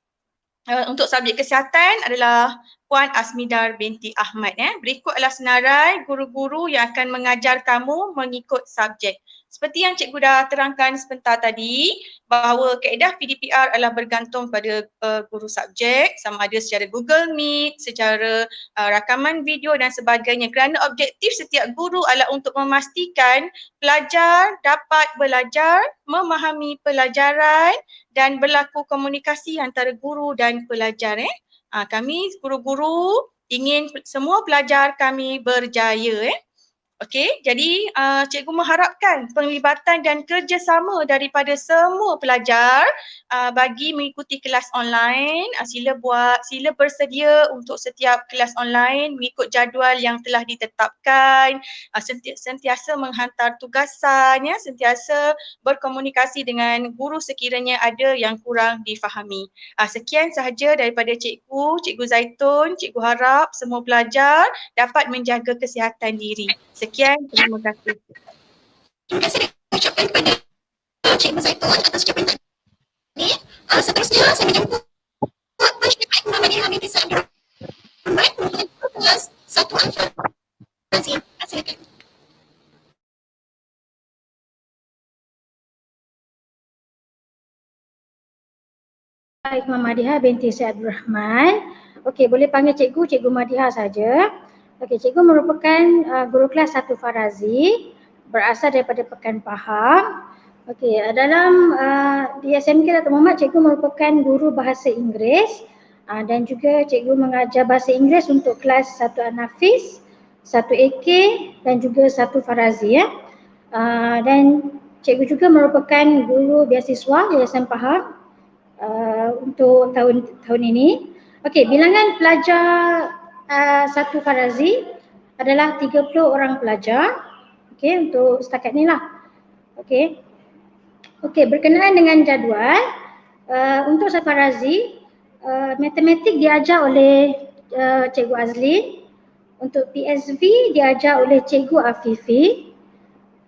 Untuk subjek kesihatan adalah Puan Asmidar binti Ahmad. Berikut adalah senarai guru-guru yang akan mengajar kamu mengikut subjek. Seperti yang cikgu dah terangkan sebentar tadi, bahawa kaedah PDPR adalah bergantung pada guru subjek, sama ada secara Google Meet, secara rakaman video dan sebagainya. Kerana objektif setiap guru adalah untuk memastikan pelajar dapat belajar, memahami pelajaran dan berlaku komunikasi antara guru dan pelajar. Kami guru-guru ingin semua pelajar kami berjaya. Okey, jadi cikgu mengharapkan penglibatan dan kerjasama daripada semua pelajar bagi mengikuti kelas online. Sila bersedia untuk setiap kelas online mengikut jadual yang telah ditetapkan, sentiasa menghantar tugasan, sentiasa berkomunikasi dengan guru sekiranya ada yang kurang difahami. Sekian sahaja daripada Cikgu Zaitun. Cikgu harap semua pelajar dapat menjaga kesihatan diri. Sekian, terima kasih. Terima kasih ucapkan kepada Cikgu Zaitun atas ucapan tadi. Seterusnya saya menjemput Puan Syafiq Muhammadiyah binti Abdul Rahman untuk kelas 1 Al-Fazi. Silakan. Baik, Muhammadiyah binti Abdul Rahman. Okey, boleh panggil Cikgu Madiha saja. Okey, cikgu merupakan guru kelas 1 Farazi, berasal daripada Pekan Pahang. Okey, dalam di SMK Datuk Muhammad, cikgu merupakan guru bahasa Inggeris dan juga cikgu mengajar bahasa Inggeris untuk kelas 1 An-Nafis, 1 AK dan juga 1 Farazi. Dan cikgu juga merupakan guru beasiswa Yayasan Pahang untuk tahun ini. Okey, bilangan pelajar 1 Farazi adalah 30 orang pelajar. Okey, untuk setakat ni lah. Okey. Okey, berkenaan dengan jadual, untuk 1 Farazi, matematik diajar oleh Cikgu Azli, untuk PSV diajar oleh Cikgu Afifi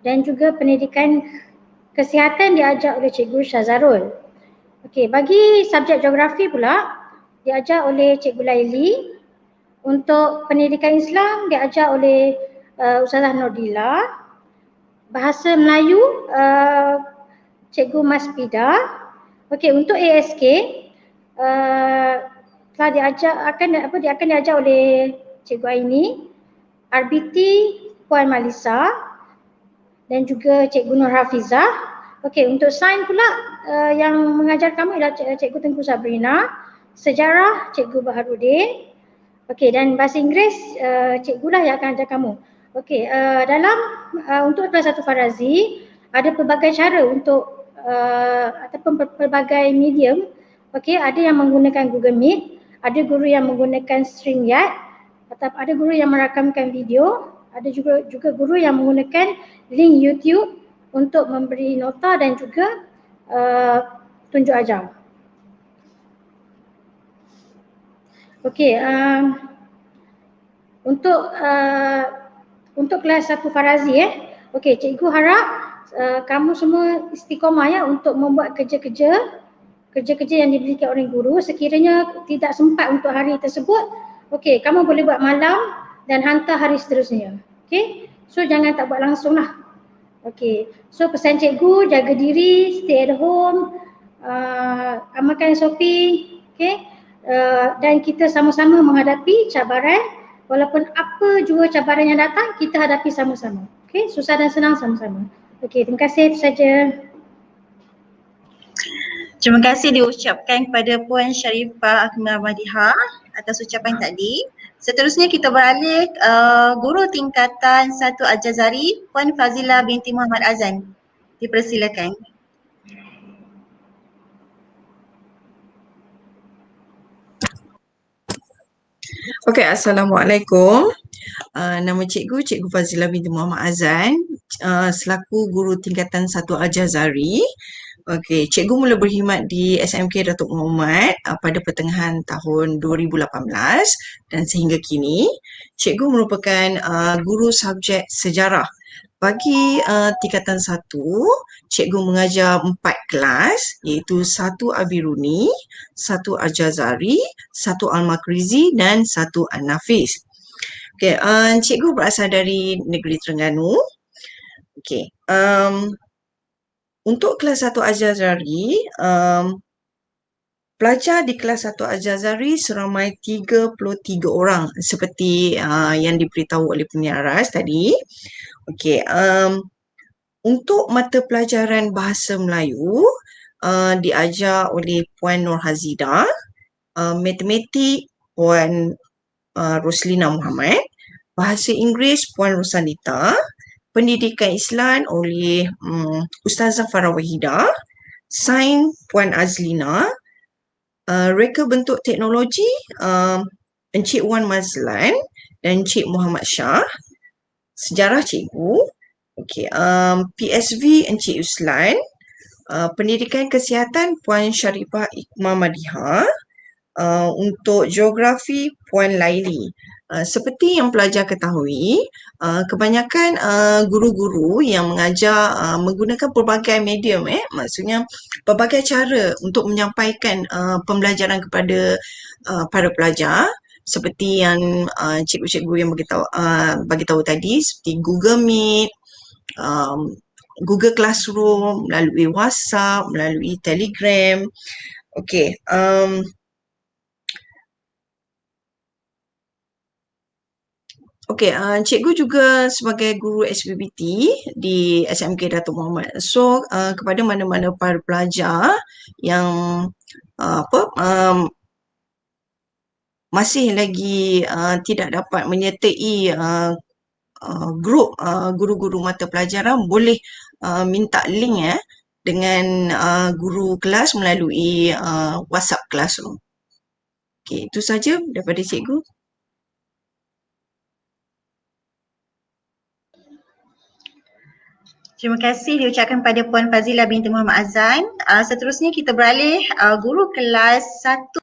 dan juga pendidikan kesihatan diajar oleh Cikgu Syazarul. Okey, bagi subjek geografi pula diajar oleh Cikgu Laili. Untuk pendidikan Islam diajar oleh Ustazah Nordila. Bahasa Melayu Cikgu Maspida. Okey, untuk ASK telah akan diajar oleh Cikgu Aini. RBT Puan Malisa dan juga Cikgu Nur Hafizah. Okey, untuk sains pula yang mengajar kamu ialah Cikgu Tengku Sabrina. Sejarah Cikgu Baharudin. Okey, dan bahasa Inggeris cikgu lah yang akan ajar kamu. Okey, untuk kelas 1 Farazi ada pelbagai cara untuk ataupun pelbagai medium. Okey, ada yang menggunakan Google Meet, ada guru yang menggunakan StreamYard, atau ada guru yang merakamkan video, ada juga guru yang menggunakan link YouTube untuk memberi nota dan juga tunjuk ajar. Okey, untuk kelas 1 Farazi okey, cikgu harap kamu semua istiqomah untuk membuat kerja-kerja yang diberikan oleh guru. Sekiranya tidak sempat untuk hari tersebut, okey, kamu boleh buat malam dan hantar hari seterusnya. Okey, so jangan tak buat langsung lah. Okey, so pesan cikgu, jaga diri, stay at home, amalkan SOP, okey. Dan kita sama-sama menghadapi cabaran, walaupun apa jua cabaran yang datang, kita hadapi sama-sama. Okey, susah dan senang sama-sama. Okey, terima kasih, itu saja. Terima kasih diucapkan kepada Puan Sharifah Ahmadiyah atas ucapan tadi. Seterusnya kita beralih guru tingkatan 1 Al-Jazari, Puan Fazilah binti Muhammad Azan. Dipersilakan. Okey, Assalamualaikum. Nama Cikgu Fazilah binti Muhammad Azan, selaku guru tingkatan 1 Al-Jazari. Okey, cikgu mula berkhidmat di SMK Datuk Muhammad pada pertengahan tahun 2018 dan sehingga kini cikgu merupakan guru subjek sejarah bagi tingkatan 1, cikgu mengajar 4 kelas iaitu 1 Al-Biruni, 1 Al-Jazari, 1 Al-Makrizi dan 1 Al-Nafis. Okey, cikgu berasal dari Negeri Terengganu. Okey, untuk kelas 1 Al-Jazari, pelajar di kelas 1 Al-Jazari seramai 33 orang seperti yang diberitahu oleh penyaras tadi. Okey, untuk mata pelajaran Bahasa Melayu diajar oleh Puan Nur Hazida, Matematik Puan Roslina Muhammad, Bahasa Inggeris Puan Rosanita, Pendidikan Islam oleh Ustazah Farah Wahida, Sains Puan Azlina, Reka Bentuk Teknologi Encik Wan Mazlan dan Encik Muhammad Shah, Sejarah Cikgu, okey, PSV Encik Yuslan, Pendidikan Kesihatan Puan Sharifah Iqmah Madiha, untuk Geografi Puan Laili. Seperti yang pelajar ketahui, kebanyakan guru-guru yang mengajar menggunakan pelbagai medium, maksudnya pelbagai cara untuk menyampaikan pembelajaran kepada para pelajar, seperti yang cikgu-cikgu yang bagi tahu tadi, seperti Google Meet, Google Classroom, melalui WhatsApp, melalui Telegram. Okey, cikgu juga sebagai guru SPBT di SMK Datuk Muhammad. So, kepada mana-mana para pelajar yang masih lagi tidak dapat menyertai grup guru-guru mata pelajaran, boleh minta link dengan guru kelas melalui WhatsApp Classroom. Okey, itu saja daripada cikgu. Terima kasih diucapkan pada Puan Fazilah binti Muhammad Azan. Seterusnya kita beralih guru kelas 1.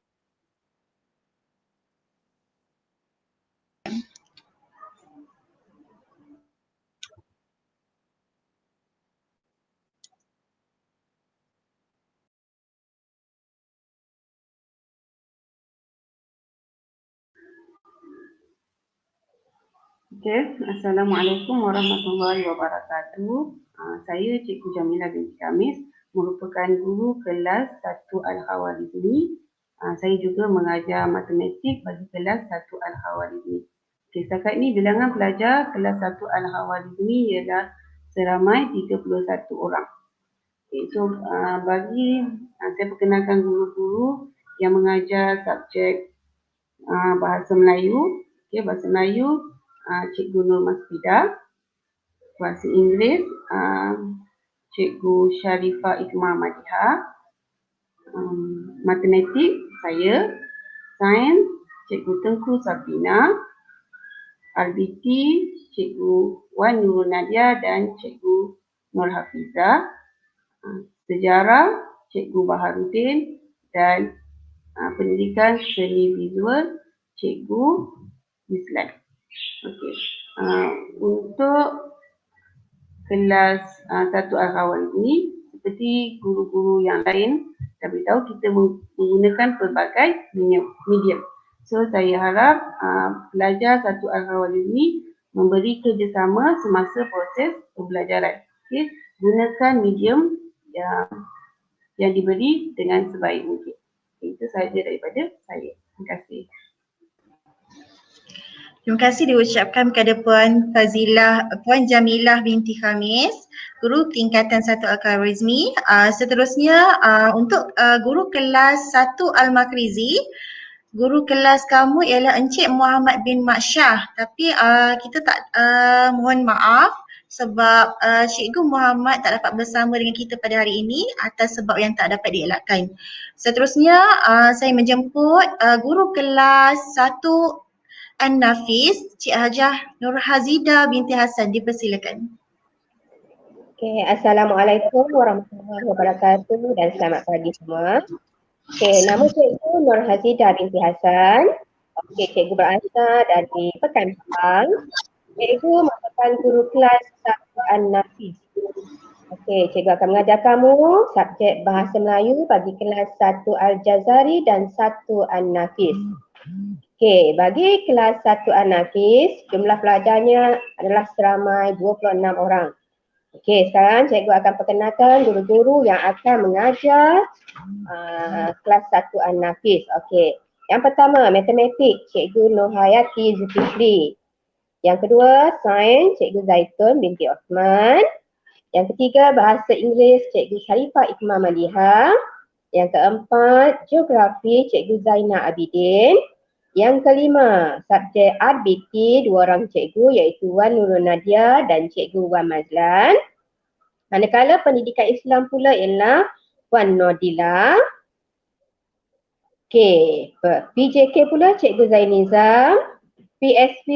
Okay. Assalamualaikum warahmatullahi wabarakatuh. Saya Cikgu Jamilah binti Khamis, merupakan guru kelas 1 Al-Khawarizmi. Saya juga mengajar matematik bagi kelas 1 Al-Khawarizmi. Okay, setakat ini bilangan pelajar kelas 1 Al-Khawarizmi ialah seramai 31 orang. Okay, so saya perkenalkan guru-guru yang mengajar subjek Bahasa Melayu. Okay, Bahasa Melayu Cikgu Nur Masfidah, Bahasa Inggeris Cikgu Sharifah Iqmah Madiha, Matematik saya, Sains Cikgu Tengku Sabrina, RBT Cikgu Wan Nurul Nadia dan Cikgu Nur Hafizah, Sejarah Cikgu Baharudin dan Pendidikan Seni Visual Cikgu Yuslan. Okey. Untuk kelas 1 Al-Khawarizmi ini, seperti guru-guru yang lain, saya beritahu kita menggunakan pelbagai medium. So, saya harap pelajar 1 Al-Khawarizmi memberi kerjasama semasa proses pembelajaran. Okay. Gunakan medium yang diberi dengan sebaik mungkin. Okay. Itu sahaja daripada saya. Terima kasih. Terima kasih diucapkan kepada Puan Jamilah binti Khamis, guru tingkatan 1 Al-Khawarizmi. Seterusnya untuk guru kelas 1 Al-Makrizi, guru kelas kamu ialah Encik Muhammad bin Mak Shah. Tapi kita tak mohon maaf sebab Cikgu Muhammad tak dapat bersama dengan kita pada hari ini atas sebab yang tak dapat dielakkan. Seterusnya saya menjemput guru kelas 1 An-Nafis, Cik Hajah Nur Hazida binti Hasan, dipersilakan. Okay, Assalamualaikum warahmatullahi wabarakatuh dan selamat pagi semua. Okay, nama Cikgu Nur Hazida binti Hasan. Okay, Cikgu berasal dari Pekan Pahang. Cikgu merupakan guru kelas Subjek An-Nafis. Okey, cikgu akan mengajar kamu subjek Bahasa Melayu bagi kelas 1 Al-Jazari dan 1 An-Nafis. Okey, bagi kelas 1 An-Nafis, jumlah pelajarnya adalah seramai 26 orang. Okey, sekarang cikgu akan perkenalkan guru-guru yang akan mengajar kelas 1 An-Nafis. Okey, yang pertama, matematik, Cikgu Nurhayati Zulkifli. Yang kedua, sains, Cikgu Zaitun binti Osman. Yang ketiga, bahasa Inggeris, Cikgu Sharifah Ikmal Maliha. Yang keempat, geografi, Cikgu Zainal Abidin. Yang kelima, subjek Art BT, 2 orang cikgu iaitu Wan Nurul Nadia dan Cikgu Wan Mazlan. Manakala pendidikan Islam pula ialah Wan Nordila. Okey, PJK pula Cikgu Zainizam. PSP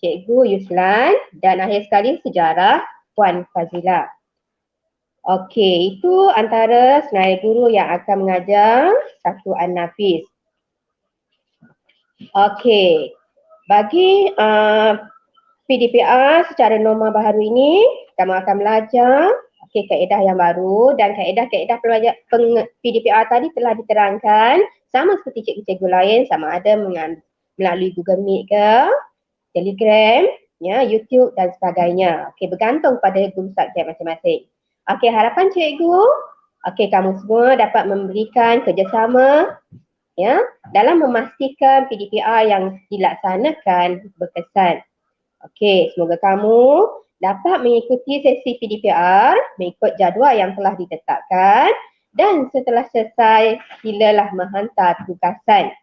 Cikgu Yuslan dan akhir sekali sejarah Puan Fazila. Okey, itu antara senarai guru yang akan mengajar 1 An-Nafis. Okey, bagi PDPR secara norma baru ini, kamu akan belajar kaedah yang baru dan kaedah-kaedah PDPR tadi telah diterangkan sama seperti cikgu-cikgu lain, sama ada melalui Google Meet ke, Telegram, ya, YouTube dan sebagainya. Okey, bergantung pada guru subjek masing-masing. Okey, harapan cikgu, kamu semua dapat memberikan kerjasama ya dalam memastikan PDPR yang dilaksanakan berkesan. Okey, semoga kamu dapat mengikuti sesi PDPR mengikut jadual yang telah ditetapkan dan setelah selesai silalah menghantar tugasan.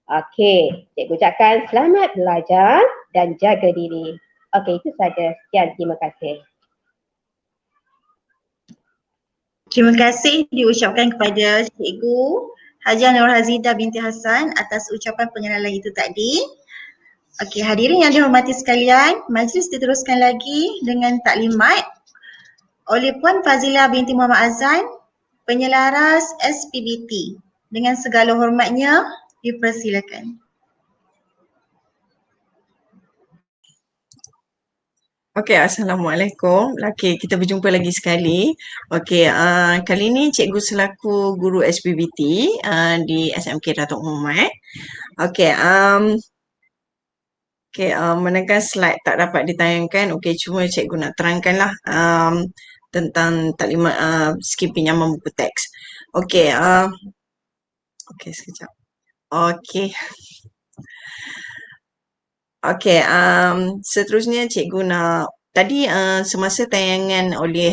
Okey, cikgu ucapkan selamat belajar dan jaga diri. Okey, itu saja. Sekian, terima kasih. Terima kasih diucapkan kepada Cikgu Hajah Nur Hazidah binti Hassan atas ucapan pengenalan itu tadi. Okey, hadirin yang dihormati sekalian, majlis diteruskan lagi dengan taklimat oleh Puan Fazilah binti Muhammad Azan, penyelaras SPBT. Dengan segala hormatnya, dipersilakan. Okey, Assalamualaikum. Okey, kita berjumpa lagi sekali. Okey, kali ini cikgu selaku guru SPBT di SMK Datuk Muhammad. Okey, manakah slide tak dapat ditayangkan? Okey, cuma cikgu nak terangkanlah tentang taklimat skim pinjaman buku teks. Okey, okey sekejap. Okey. Okey, seterusnya cikgu nak tadi semasa tayangan oleh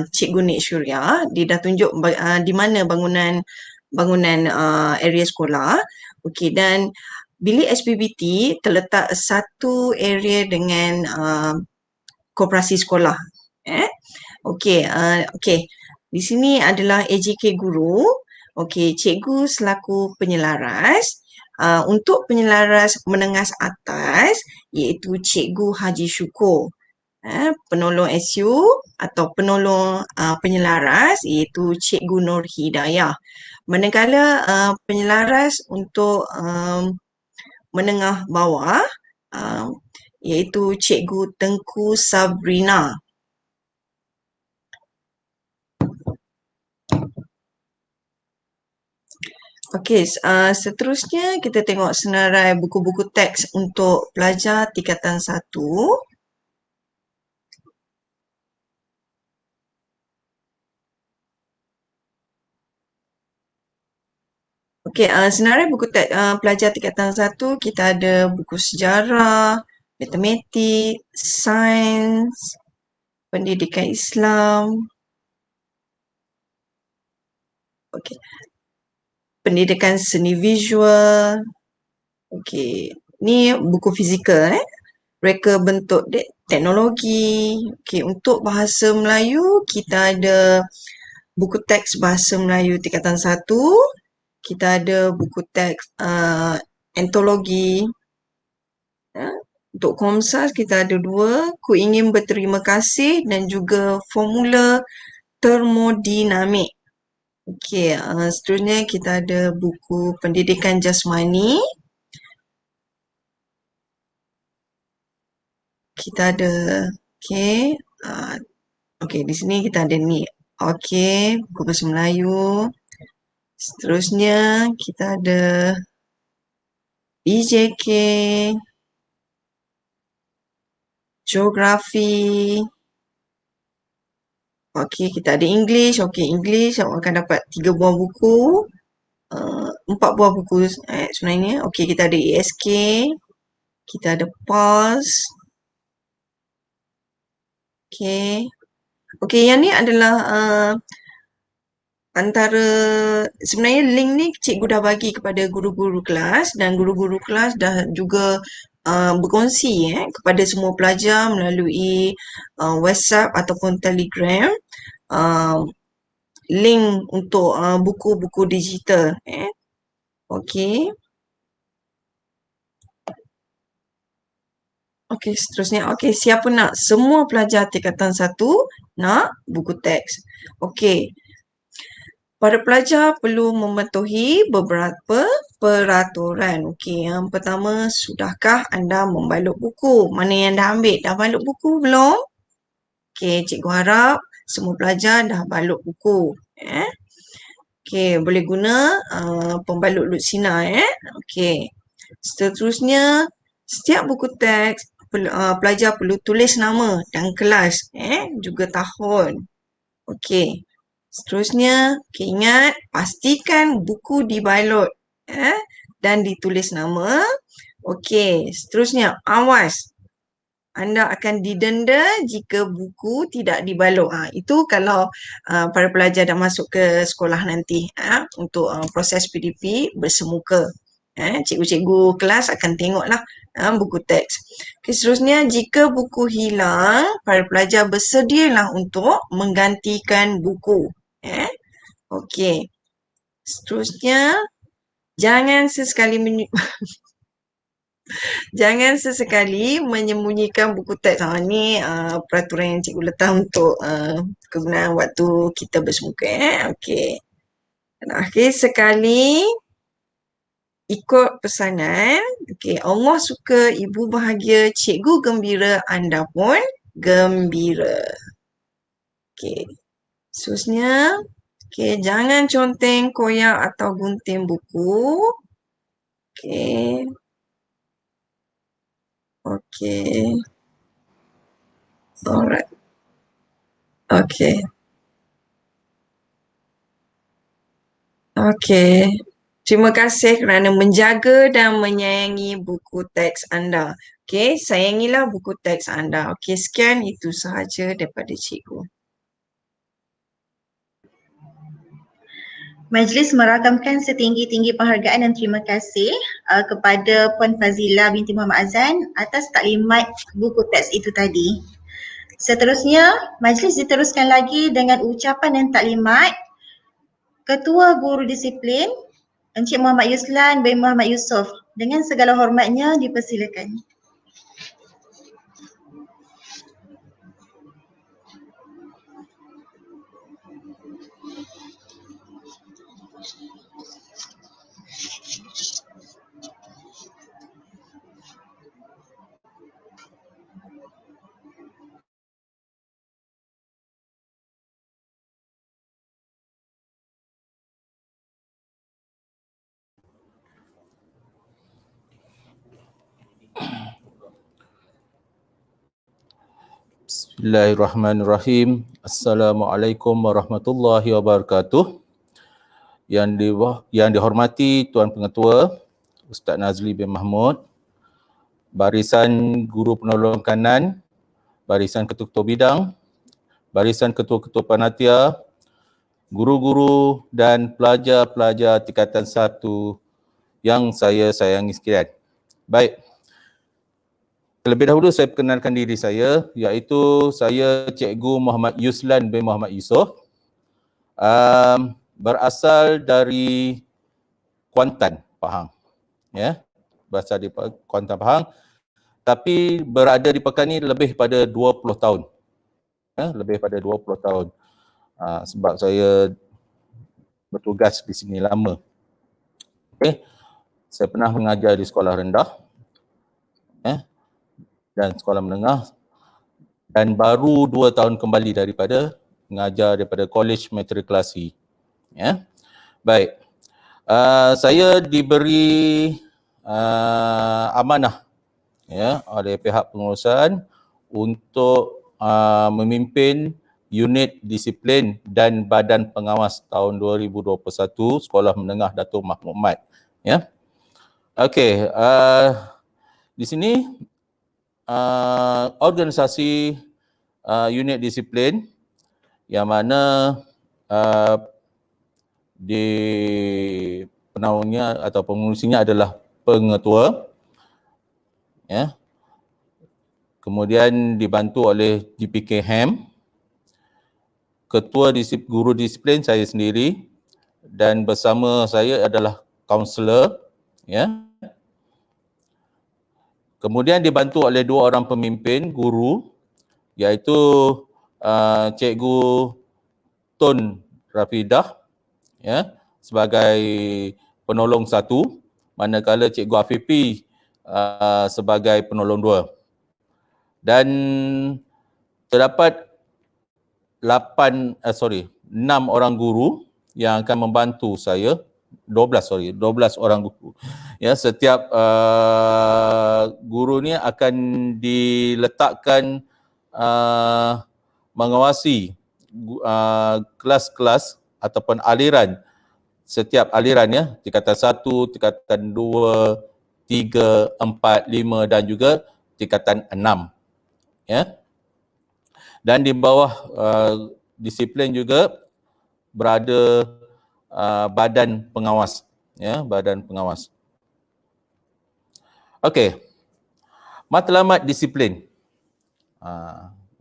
Cikgu Nik Syuria, dia dah tunjuk di mana bangunan area sekolah. Okey, dan bilik SPBT terletak satu area dengan koperasi sekolah. Okey, okey. Di sini adalah AJK guru. Okey, cikgu selaku penyelaras. Untuk penyelaras menengah atas iaitu Cikgu Haji Syukur. Penolong SU atau penolong penyelaras iaitu Cikgu Nur Hidayah. Manakala penyelaras untuk menengah bawah iaitu Cikgu Tengku Sabrina. Okey, seterusnya kita tengok senarai buku-buku teks untuk pelajar tingkatan 1. Okey, senarai buku teks pelajar tingkatan 1, kita ada buku sejarah, matematik, sains, pendidikan Islam. Okey. Pendidikan seni visual. Okey, ni buku fizikal reka bentuk teknologi. Okey, untuk bahasa Melayu kita ada buku teks bahasa Melayu tingkatan 1. Kita ada buku teks antologi. Untuk Komsas kita ada 2, Ku Ingin Berterima Kasih dan juga formula termodinamik. Okey, seterusnya kita ada buku pendidikan jasmani. kita ada okey, okey di sini kita ada ni. Okey, buku bahasa Melayu. Seterusnya kita ada EJK, Geografi. Okey, kita ada English. Okey, English awak akan dapat 3 buah buku. 4 buah buku sebenarnya. Okey, kita ada ESK. Kita ada PAS. Okey. Okey, yang ni adalah antara sebenarnya link ni cikgu dah bagi kepada guru-guru kelas dan guru-guru kelas dah juga berkongsi kepada semua pelajar melalui WhatsApp ataupun Telegram link untuk buku-buku digital. Okey. Okey, seterusnya. Okey, siapa nak? Semua pelajar tingkatan 1 nak buku teks. Okey. Para pelajar perlu mematuhi beberapa peraturan. Okey, yang pertama, sudahkah anda membalut buku? Mana yang dah ambil? Dah balut buku belum? Okey, cikgu harap semua pelajar dah balut buku. Okey, boleh guna pembalut Lutsina. Okey. Seterusnya, setiap buku teks pelajar perlu tulis nama dan kelas, juga tahun. Okey. Seterusnya, ingat pastikan buku dibalut dan ditulis nama. Okey, seterusnya awas. Anda akan didenda jika buku tidak dibalut. Itu kalau para pelajar dah masuk ke sekolah nanti untuk proses PDP bersemuka. Cikgu-cikgu kelas akan tengoklah buku teks. Okay, seterusnya, jika buku hilang, para pelajar bersedialah untuk menggantikan buku. Okey. Seterusnya, jangan sesekali menyembunyikan buku teks. Ni peraturan yang cikgu letak untuk kegunaan waktu kita bersemuka. Okey. Dan akhir sekali, ikut pesanan. Okey, Allah suka, ibu bahagia, cikgu gembira, anda pun gembira. Okey. Seterusnya, jangan conteng, koyak atau gunting buku. Okey. Okey. Alright. Okey. Okey. Terima kasih kerana menjaga dan menyayangi buku teks anda. Okey, sayangilah buku teks anda. Okey, sekian, itu sahaja daripada cikgu. Majlis merakamkan setinggi-tinggi penghargaan dan terima kasih kepada Puan Fazila binti Muhammad Azan atas taklimat buku teks itu tadi. Seterusnya, majlis diteruskan lagi dengan ucapan dan taklimat Ketua Guru Disiplin Encik Muhammad Yuslan bin Muhammad Yusof. Dengan segala hormatnya dipersilakan. Bismillahirrahmanirrahim. Assalamualaikum warahmatullahi wabarakatuh. Yang dihormati Tuan Pengetua Ustaz Nazli bin Mahmud, barisan guru penolong kanan, barisan ketua-ketua bidang, barisan ketua-ketua panitia, guru-guru dan pelajar-pelajar tingkatan 1 yang saya sayangi sekalian. Baik. Terlebih dahulu saya perkenalkan diri saya, iaitu saya Cikgu Muhammad Yuslan bin Muhammad Yusof. Berasal dari Kuantan, Pahang. Ya, berasal dari Kuantan, Pahang. Tapi berada di Pekan ni lebih pada 20 tahun. Lebih pada 20 tahun. Sebab saya bertugas di sini lama. Okay. Saya pernah mengajar di sekolah rendah. dan sekolah menengah, dan baru 2 tahun kembali daripada mengajar daripada College Matrikulasi. Ya. Baik. Saya diberi amanah ya oleh pihak pengurusan untuk memimpin unit disiplin dan badan pengawas tahun 2021 Sekolah Menengah Datuk Mahmud Mat. Ya. Okey, di sini organisasi unit disiplin yang mana di penaungnya atau pengurusinya adalah pengetua, ya. Kemudian dibantu oleh GPK HAM, ketua guru disiplin saya sendiri, dan bersama saya adalah kaunselor, ya. Kemudian dibantu oleh 2 orang pemimpin guru, iaitu Cikgu Tun Rafidah, ya, sebagai penolong 1, manakala Cikgu Afifi sebagai penolong 2. Dan terdapat 6 orang guru yang akan membantu saya, 12 orang guru. Ya, setiap guru ni akan diletakkan mengawasi kelas-kelas ataupun aliran, setiap aliran ya, tingkatan 1, tingkatan 2, 3, 4, 5 dan juga tingkatan 6. Ya. Dan di bawah disiplin juga berada badan pengawas, ya, badan pengawas. Okey. Matlamat disiplin.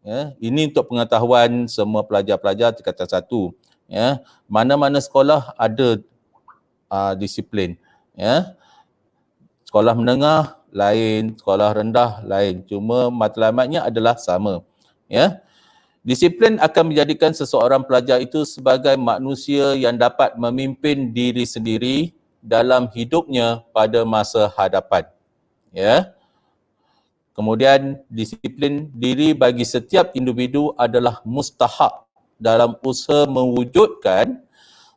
Ya, ini untuk pengetahuan semua pelajar-pelajar tingkatan 1. Ya, mana-mana sekolah ada disiplin. Ya, sekolah menengah lain, sekolah rendah lain. Cuma matlamatnya adalah sama. Ya, disiplin akan menjadikan seseorang pelajar itu sebagai manusia yang dapat memimpin diri sendiri dalam hidupnya pada masa hadapan. Ya. Kemudian disiplin diri bagi setiap individu adalah mustahak dalam usaha mewujudkan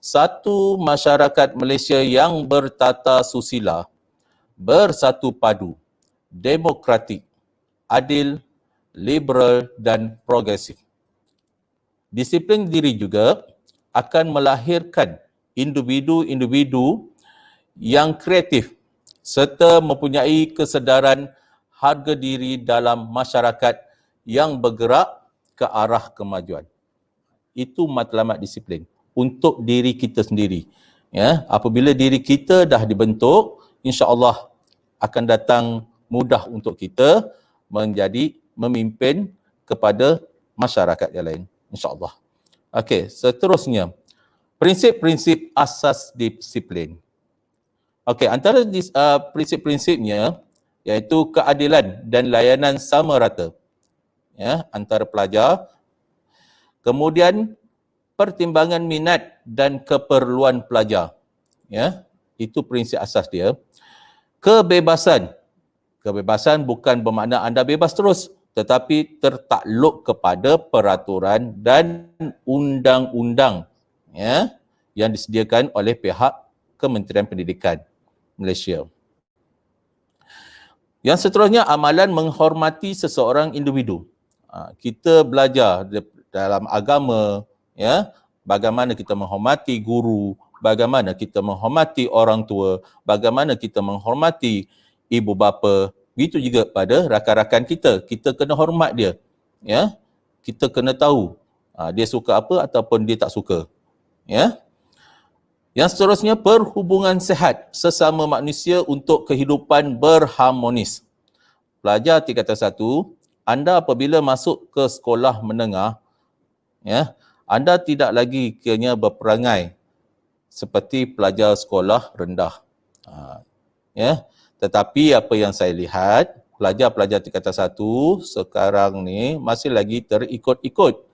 satu masyarakat Malaysia yang bertata susila, bersatu padu, demokratik, adil, liberal dan progresif. Disiplin diri juga akan melahirkan individu-individu yang kreatif serta mempunyai kesedaran harga diri dalam masyarakat yang bergerak ke arah kemajuan. Itu matlamat disiplin untuk diri kita sendiri. Ya, apabila diri kita dah dibentuk, insya-Allah akan datang mudah untuk kita menjadi memimpin kepada masyarakat yang lain, insya-Allah. Okey, seterusnya prinsip-prinsip asas disiplin. Okey, antara prinsip-prinsipnya iaitu keadilan dan layanan sama rata, ya, antara pelajar. Kemudian pertimbangan minat dan keperluan pelajar, ya, itu prinsip asas dia. Kebebasan bukan bermakna anda bebas terus, tetapi tertakluk kepada peraturan dan undang-undang, ya, yang disediakan oleh pihak Kementerian Pendidikan Malaysia. Yang seterusnya, amalan menghormati seseorang individu. Kita belajar dalam agama, ya, bagaimana kita menghormati guru, bagaimana kita menghormati orang tua, bagaimana kita menghormati ibu bapa. Begitu juga pada rakan-rakan kita. Kita kena hormat dia. Ya. Kita kena tahu dia suka apa ataupun dia tak suka. Ya. Yang seterusnya, perhubungan sihat sesama manusia untuk kehidupan berharmonis. Pelajar tingkatan 1, anda apabila masuk ke sekolah menengah, ya, anda tidak lagi kiranya berperangai seperti pelajar sekolah rendah. Ya, tetapi apa yang saya lihat, pelajar-pelajar tingkatan 1 sekarang ni masih lagi terikut-ikut,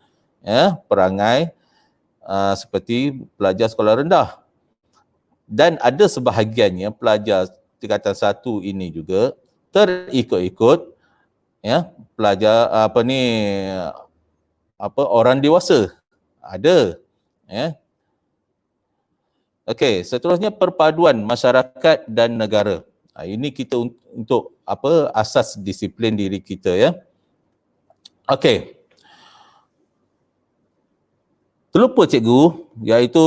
ya, perangai seperti pelajar sekolah rendah. Dan ada sebahagiannya pelajar tingkatan 1 ini juga terikut-ikut Ya, pelajar orang dewasa. Ada. Ya. Okey, seterusnya perpaduan masyarakat dan negara. Ini kita untuk asas disiplin diri kita ya. Okey. Terlupa cikgu, iaitu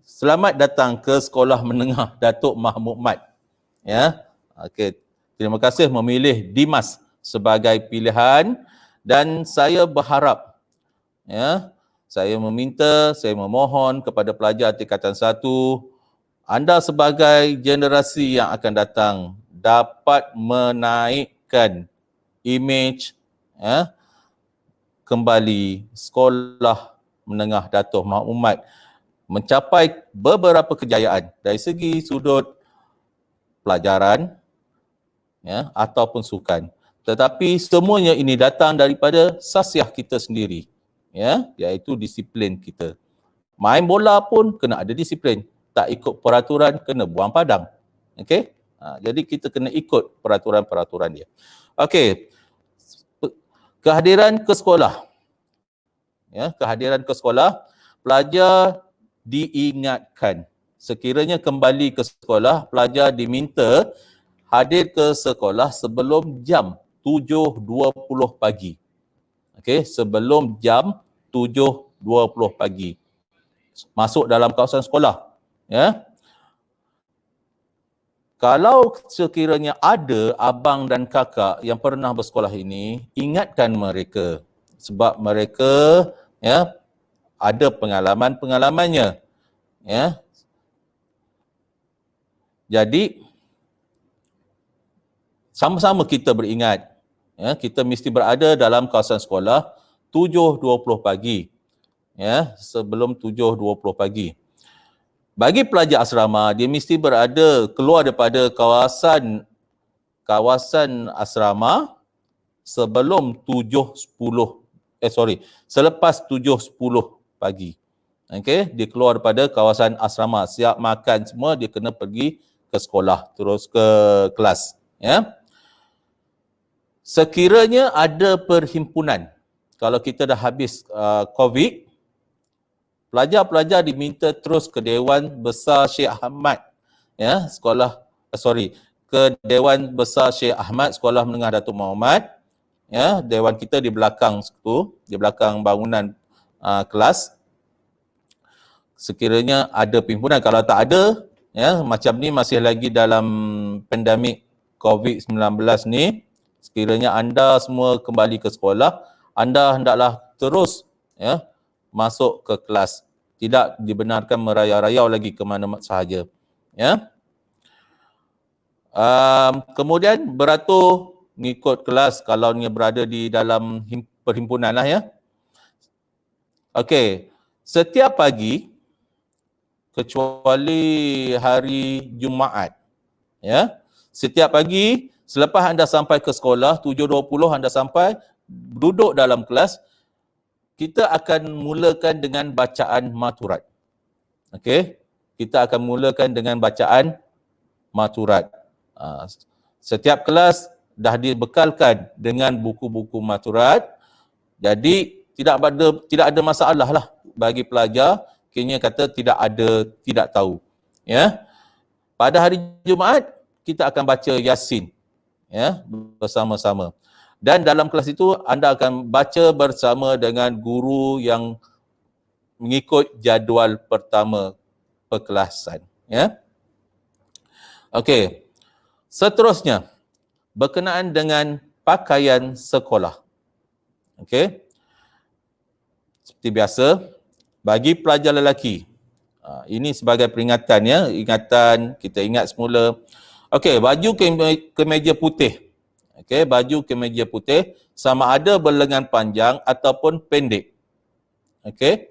selamat datang ke Sekolah Menengah Datuk Mahmud Mat. Ya. Okey. Terima kasih memilih Dimas sebagai pilihan dan saya berharap ya, saya memohon kepada pelajar tingkatan 1, anda sebagai generasi yang akan datang dapat menaikkan imej ya, kembali Sekolah Menengah Datuk Mahmud Mat mencapai beberapa kejayaan dari segi sudut pelajaran ya, ataupun sukan. Tetapi semuanya ini datang daripada sasiah kita sendiri, ya, iaitu disiplin kita. Main bola pun kena ada disiplin. Tak ikut peraturan, kena buang padang. Okey? Jadi kita kena ikut peraturan-peraturan dia. Okey. Kehadiran ke sekolah. Ya, kehadiran ke sekolah, pelajar diingatkan. Sekiranya kembali ke sekolah, pelajar diminta hadir ke sekolah sebelum jam 7.20 pagi. Okey, sebelum jam 7.20 pagi. Masuk dalam kawasan sekolah. Ya. Kalau sekiranya ada abang dan kakak yang pernah bersekolah ini, ingatkan mereka. Sebab mereka ya ada pengalaman-pengalamannya. Ya. Jadi sama-sama kita beringat. Ya, kita mesti berada dalam kawasan sekolah 7.20 pagi. Ya, sebelum 7.20 pagi. Bagi pelajar asrama, dia mesti keluar daripada kawasan asrama sebelum selepas 7.10 pagi. Okey, dia keluar daripada kawasan asrama, siap makan semua, dia kena pergi ke sekolah, terus ke kelas, ya. Sekiranya ada perhimpunan, kalau kita dah habis COVID, pelajar-pelajar diminta terus ke Dewan Besar Sheikh Ahmad, ya, ke Dewan Besar Sheikh Ahmad Sekolah Menengah Datuk Mahmud Mat, ya, dewan kita di belakang situ, di belakang bangunan kelas. Sekiranya ada perhimpunan, kalau tak ada, ya, macam ni masih lagi dalam pandemik COVID-19 ni, sekiranya anda semua kembali ke sekolah, anda hendaklah terus ya masuk ke kelas. Tidak dibenarkan merayau-rayau lagi ke mana sahaja. Ya. Kemudian beratur mengikut kelas kalau dia berada di dalam perhimpunan lah ya. Okey, setiap pagi kecuali hari Jumaat, ya, setiap pagi selepas anda sampai ke sekolah 7.20 anda sampai, duduk dalam kelas, kita akan mulakan dengan bacaan maturat. Okey, kita akan mulakan dengan bacaan maturat. Setiap kelas dah dibekalkan dengan buku-buku maturat. Jadi tidak ada masalah lah bagi pelajar kiranya kata tidak tahu. Ya. Pada hari Jumaat kita akan baca Yasin, ya, bersama-sama. Dan dalam kelas itu anda akan baca bersama dengan guru yang mengikut jadual pertama perkelasan, ya. Okey. Seterusnya berkenaan dengan pakaian sekolah. Okey. Seperti biasa, bagi pelajar lelaki, ini sebagai peringatan ya, kita ingat semula. Okey, baju kemeja putih. Okey, baju kemeja putih sama ada berlengan panjang ataupun pendek. Okey.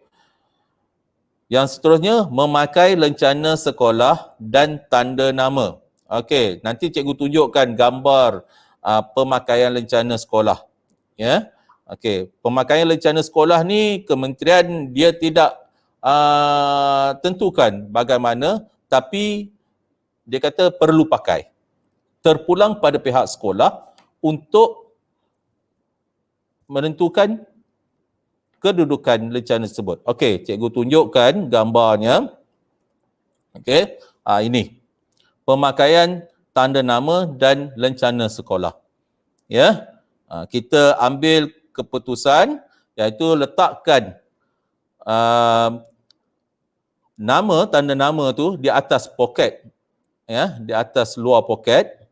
Yang seterusnya, memakai lencana sekolah dan tanda nama. Okey, nanti cikgu tunjukkan gambar pemakaian lencana sekolah. Ya. Okey, pemakaian lencana sekolah ni kementerian dia tidak tentukan bagaimana, tapi dia kata perlu pakai. Terpulang pada pihak sekolah untuk menentukan kedudukan lencana tersebut. Okey, cikgu tunjukkan gambarnya. Okey, ini pemakaian tanda nama dan lencana sekolah. Ya, kita ambil keputusan iaitu letakkan tanda nama tu di atas poket, ya, di atas luar poket,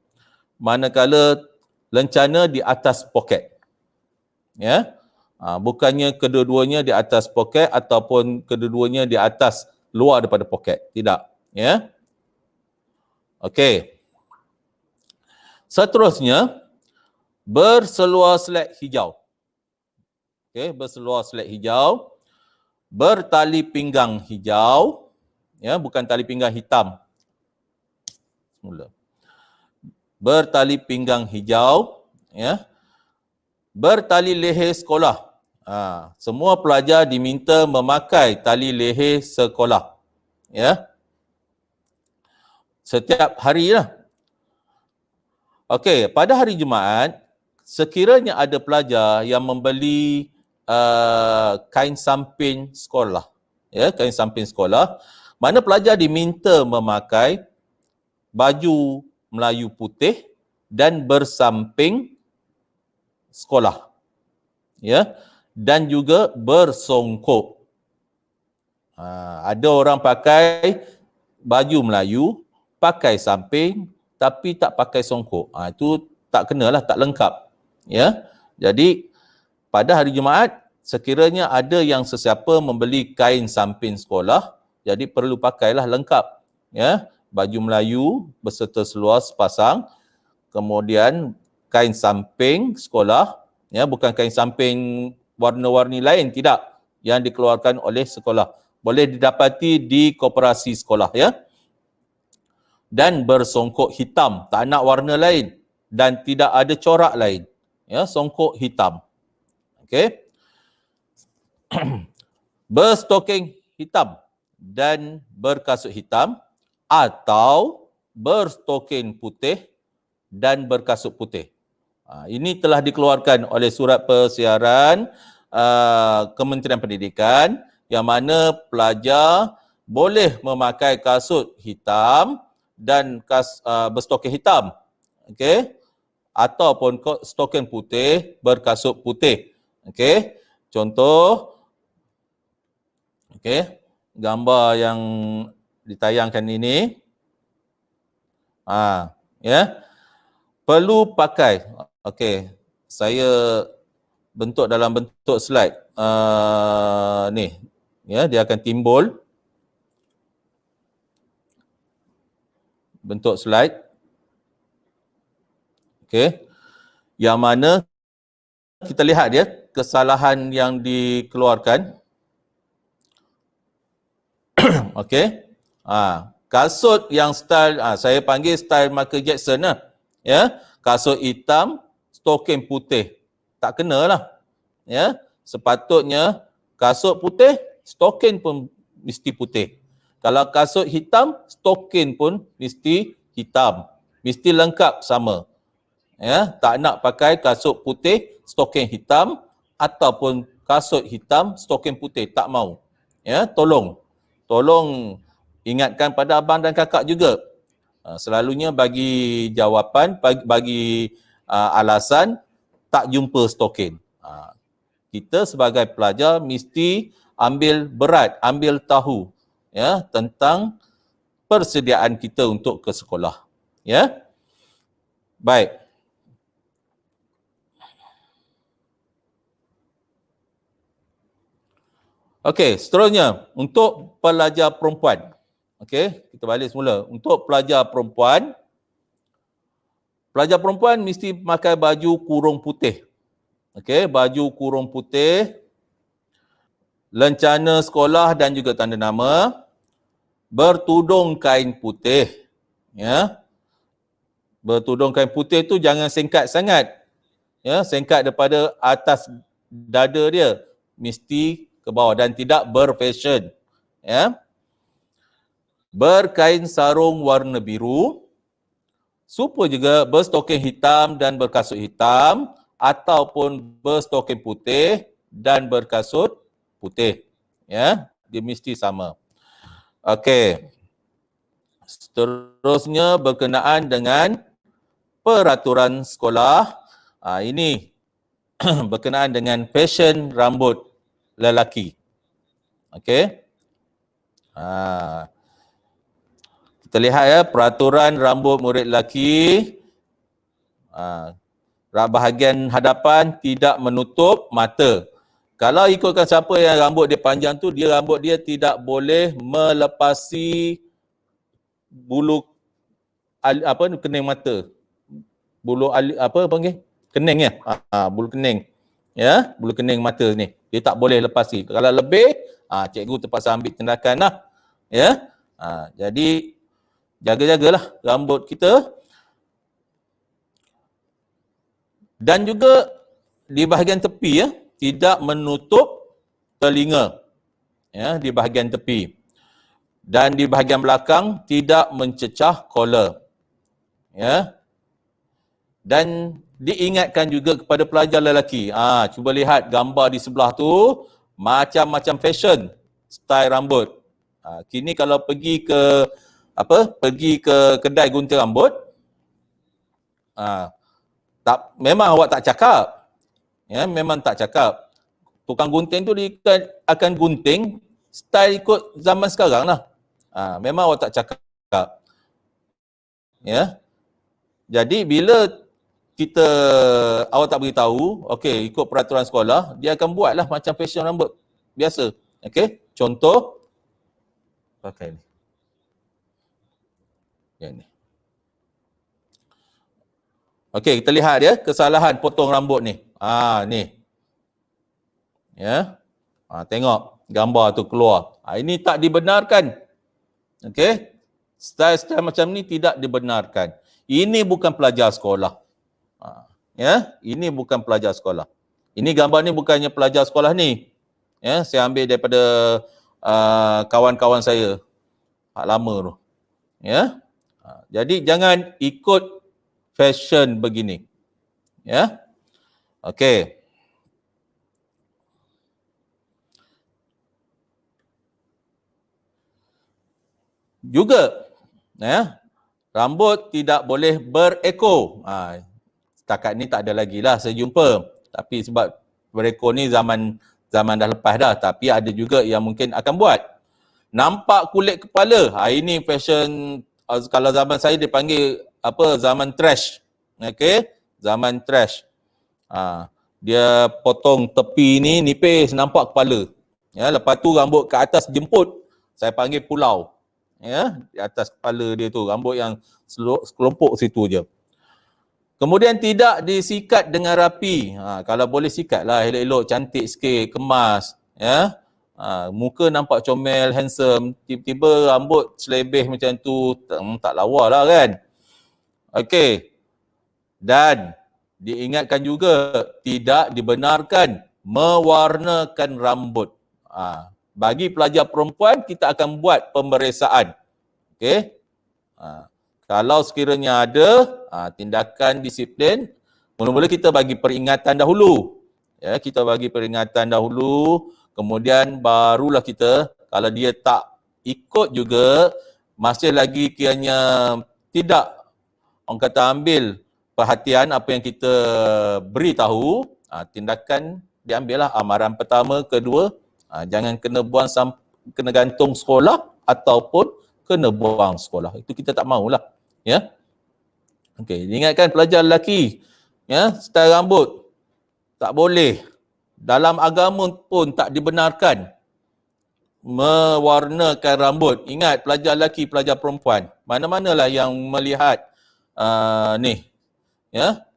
manakala lencana di atas poket. Ya, bukannya kedua-duanya di atas poket ataupun kedua-duanya di atas luar daripada poket. Tidak. Ya. Okey. Seterusnya, berseluar selek hijau. Okey, berseluar selek hijau. Bertali pinggang hijau. Ya, bukan tali pinggang hitam. Semula. Bertali pinggang hijau. Ya. Bertali leher sekolah. Semua pelajar diminta memakai tali leher sekolah. Ya. Setiap hari lah. Okey, pada hari Jumaat, sekiranya ada pelajar yang membeli kain samping sekolah, ya, kain samping sekolah, mana pelajar diminta memakai baju Melayu putih dan bersamping sekolah, ya, dan juga bersongkok. Ada orang pakai baju Melayu, pakai samping, tapi tak pakai songkok. Itu tak kenalah, tak lengkap. Ya, jadi pada hari Jumaat, sekiranya ada yang sesiapa membeli kain samping sekolah, jadi perlu pakailah lengkap. Ya, baju Melayu beserta seluar sepasang, kemudian kain samping sekolah, ya, bukan kain samping warna-warni lain, tidak, yang dikeluarkan oleh sekolah. Boleh didapati di koperasi sekolah, ya. Dan bersongkok hitam, tak nak warna lain dan tidak ada corak lain. Ya, songkok hitam. Okey. Berstoking hitam dan berkasut hitam atau berstoking putih dan berkasut putih. Ini telah dikeluarkan oleh surat persiaran Kementerian Pendidikan yang mana pelajar boleh memakai kasut hitam dan berstoking hitam, okey, ataupun stoking putih berkasut putih. Okey, contoh, okey, gambar yang ditayangkan ini, ya, perlu pakai. Okey, saya bentuk dalam bentuk slide. Ni, ya, dia akan timbul bentuk slide. Okey. Yang mana kita lihat dia kesalahan yang dikeluarkan. Okey. Kasut yang style saya panggil style Michael Jackson lah. Ya, kasut hitam, stoking putih. Tak kenalah. Ya, sepatutnya kasut putih, stoking pun mesti putih. Kalau kasut hitam, stoking pun mesti hitam. Mesti lengkap sama. Ya, tak nak pakai kasut putih, stoking hitam ataupun kasut hitam, stoking putih, tak mau. Ya, tolong ingatkan pada abang dan kakak juga. Selalunya bagi jawapan, bagi alasan tak jumpa stoking. Kita sebagai pelajar mesti ambil berat, ambil tahu, ya, tentang persediaan kita untuk ke sekolah. Ya. Baik. Okey, seterusnya untuk pelajar perempuan. Okey, kita balik semula. Untuk pelajar perempuan mesti pakai baju kurung putih. Okey, baju kurung putih, lencana sekolah dan juga tanda nama, bertudung kain putih. Ya. Bertudung kain putih tu jangan singkat sangat. Ya, singkat daripada atas dada dia, mesti ke bawah dan tidak berfashion. Ya. Berkain sarung warna biru, supaya juga berstoking hitam dan berkasut hitam ataupun berstokin putih dan berkasut putih. Ya, dia mesti sama. Okey. Seterusnya berkenaan dengan peraturan sekolah. Ini berkenaan dengan fashion rambut lelaki. Okey. Kita lihat ya, peraturan rambut murid lelaki. Bahagian hadapan tidak menutup mata. Kalau ikutkan siapa yang rambut dia panjang tu, rambut dia tidak boleh melepasi bulu kening mata. Bulu apa panggil? Kening ya. Bulu kening. Ya, bulu kening mata ni. Dia tak boleh lepasi. Kalau lebih, cikgu terpaksa ambil tindakan lah. Ya. Jadi jaga-jagalah rambut kita. Dan juga di bahagian tepi ya, tidak menutup telinga. Ya, di bahagian tepi. Dan di bahagian belakang tidak mencecah collar. Ya. Dan diingatkan juga kepada pelajar lelaki. Cuba lihat gambar di sebelah tu, macam-macam fashion style rambut. Kini kalau pergi ke kedai gunting rambut, memang awak tak cakap. Ya, memang tak cakap. Tukang gunting tu dia akan gunting style ikut zaman sekarang lah. Memang awak tak cakap. Ya. Jadi bila awak tak beritahu, okey, ikut peraturan sekolah, dia akan buatlah macam fashion rambut biasa. Okey, contoh pakai ni. Yang ni. Okey, kita lihat ya kesalahan potong rambut ni. Ni. Ya. Tengok gambar tu keluar. Ini tak dibenarkan. Okey. Style-style macam ni tidak dibenarkan. Ini bukan pelajar sekolah. Ya, ini bukan pelajar sekolah. Ini gambar ni bukannya pelajar sekolah ni. Ya, saya ambil daripada kawan-kawan saya. Hak lama tu. Ya. Jadi jangan ikut fashion begini. Ya. Okey. Juga ya, rambut tidak boleh berekor. Setakat ni tak ada lagi lah saya jumpa. Tapi sebab berekor ni zaman dah lepas dah. Tapi ada juga yang mungkin akan buat. Nampak kulit kepala. Ini fashion, kalau zaman saya dipanggil zaman trash. Okey, zaman trash. Dia potong tepi ni nipis, nampak kepala. Ya, lepas tu rambut ke atas jemput. Saya panggil pulau. Ya, di atas kepala dia tu, rambut yang sekelompok situ je. Kemudian tidak disikat dengan rapi. Kalau boleh sikatlah elok-elok, cantik sikit, kemas. Ya. Muka nampak comel, handsome. Tiba-tiba rambut selebih macam tu, tak lawa lah kan. Okey. Dan diingatkan juga tidak dibenarkan mewarnakan rambut. Bagi pelajar perempuan, kita akan buat pemeriksaan. Okey. Kalau sekiranya ada tindakan disiplin, mula-mula kita bagi peringatan dahulu. Ya, kita bagi peringatan dahulu, kemudian barulah kita, kalau dia tak ikut juga, masih lagi kiranya tidak, orang kata ambil perhatian apa yang kita beritahu, tindakan diambil lah. Amaran pertama, kedua, jangan kena kena gantung sekolah ataupun kena buang sekolah. Itu kita tak maulah. Ya. Okey, ingatkan pelajar lelaki, ya, style rambut tak boleh. Dalam agama pun tak dibenarkan mewarnakan rambut. Ingat, pelajar lelaki, pelajar perempuan, mana-manalah yang melihat ni, ya.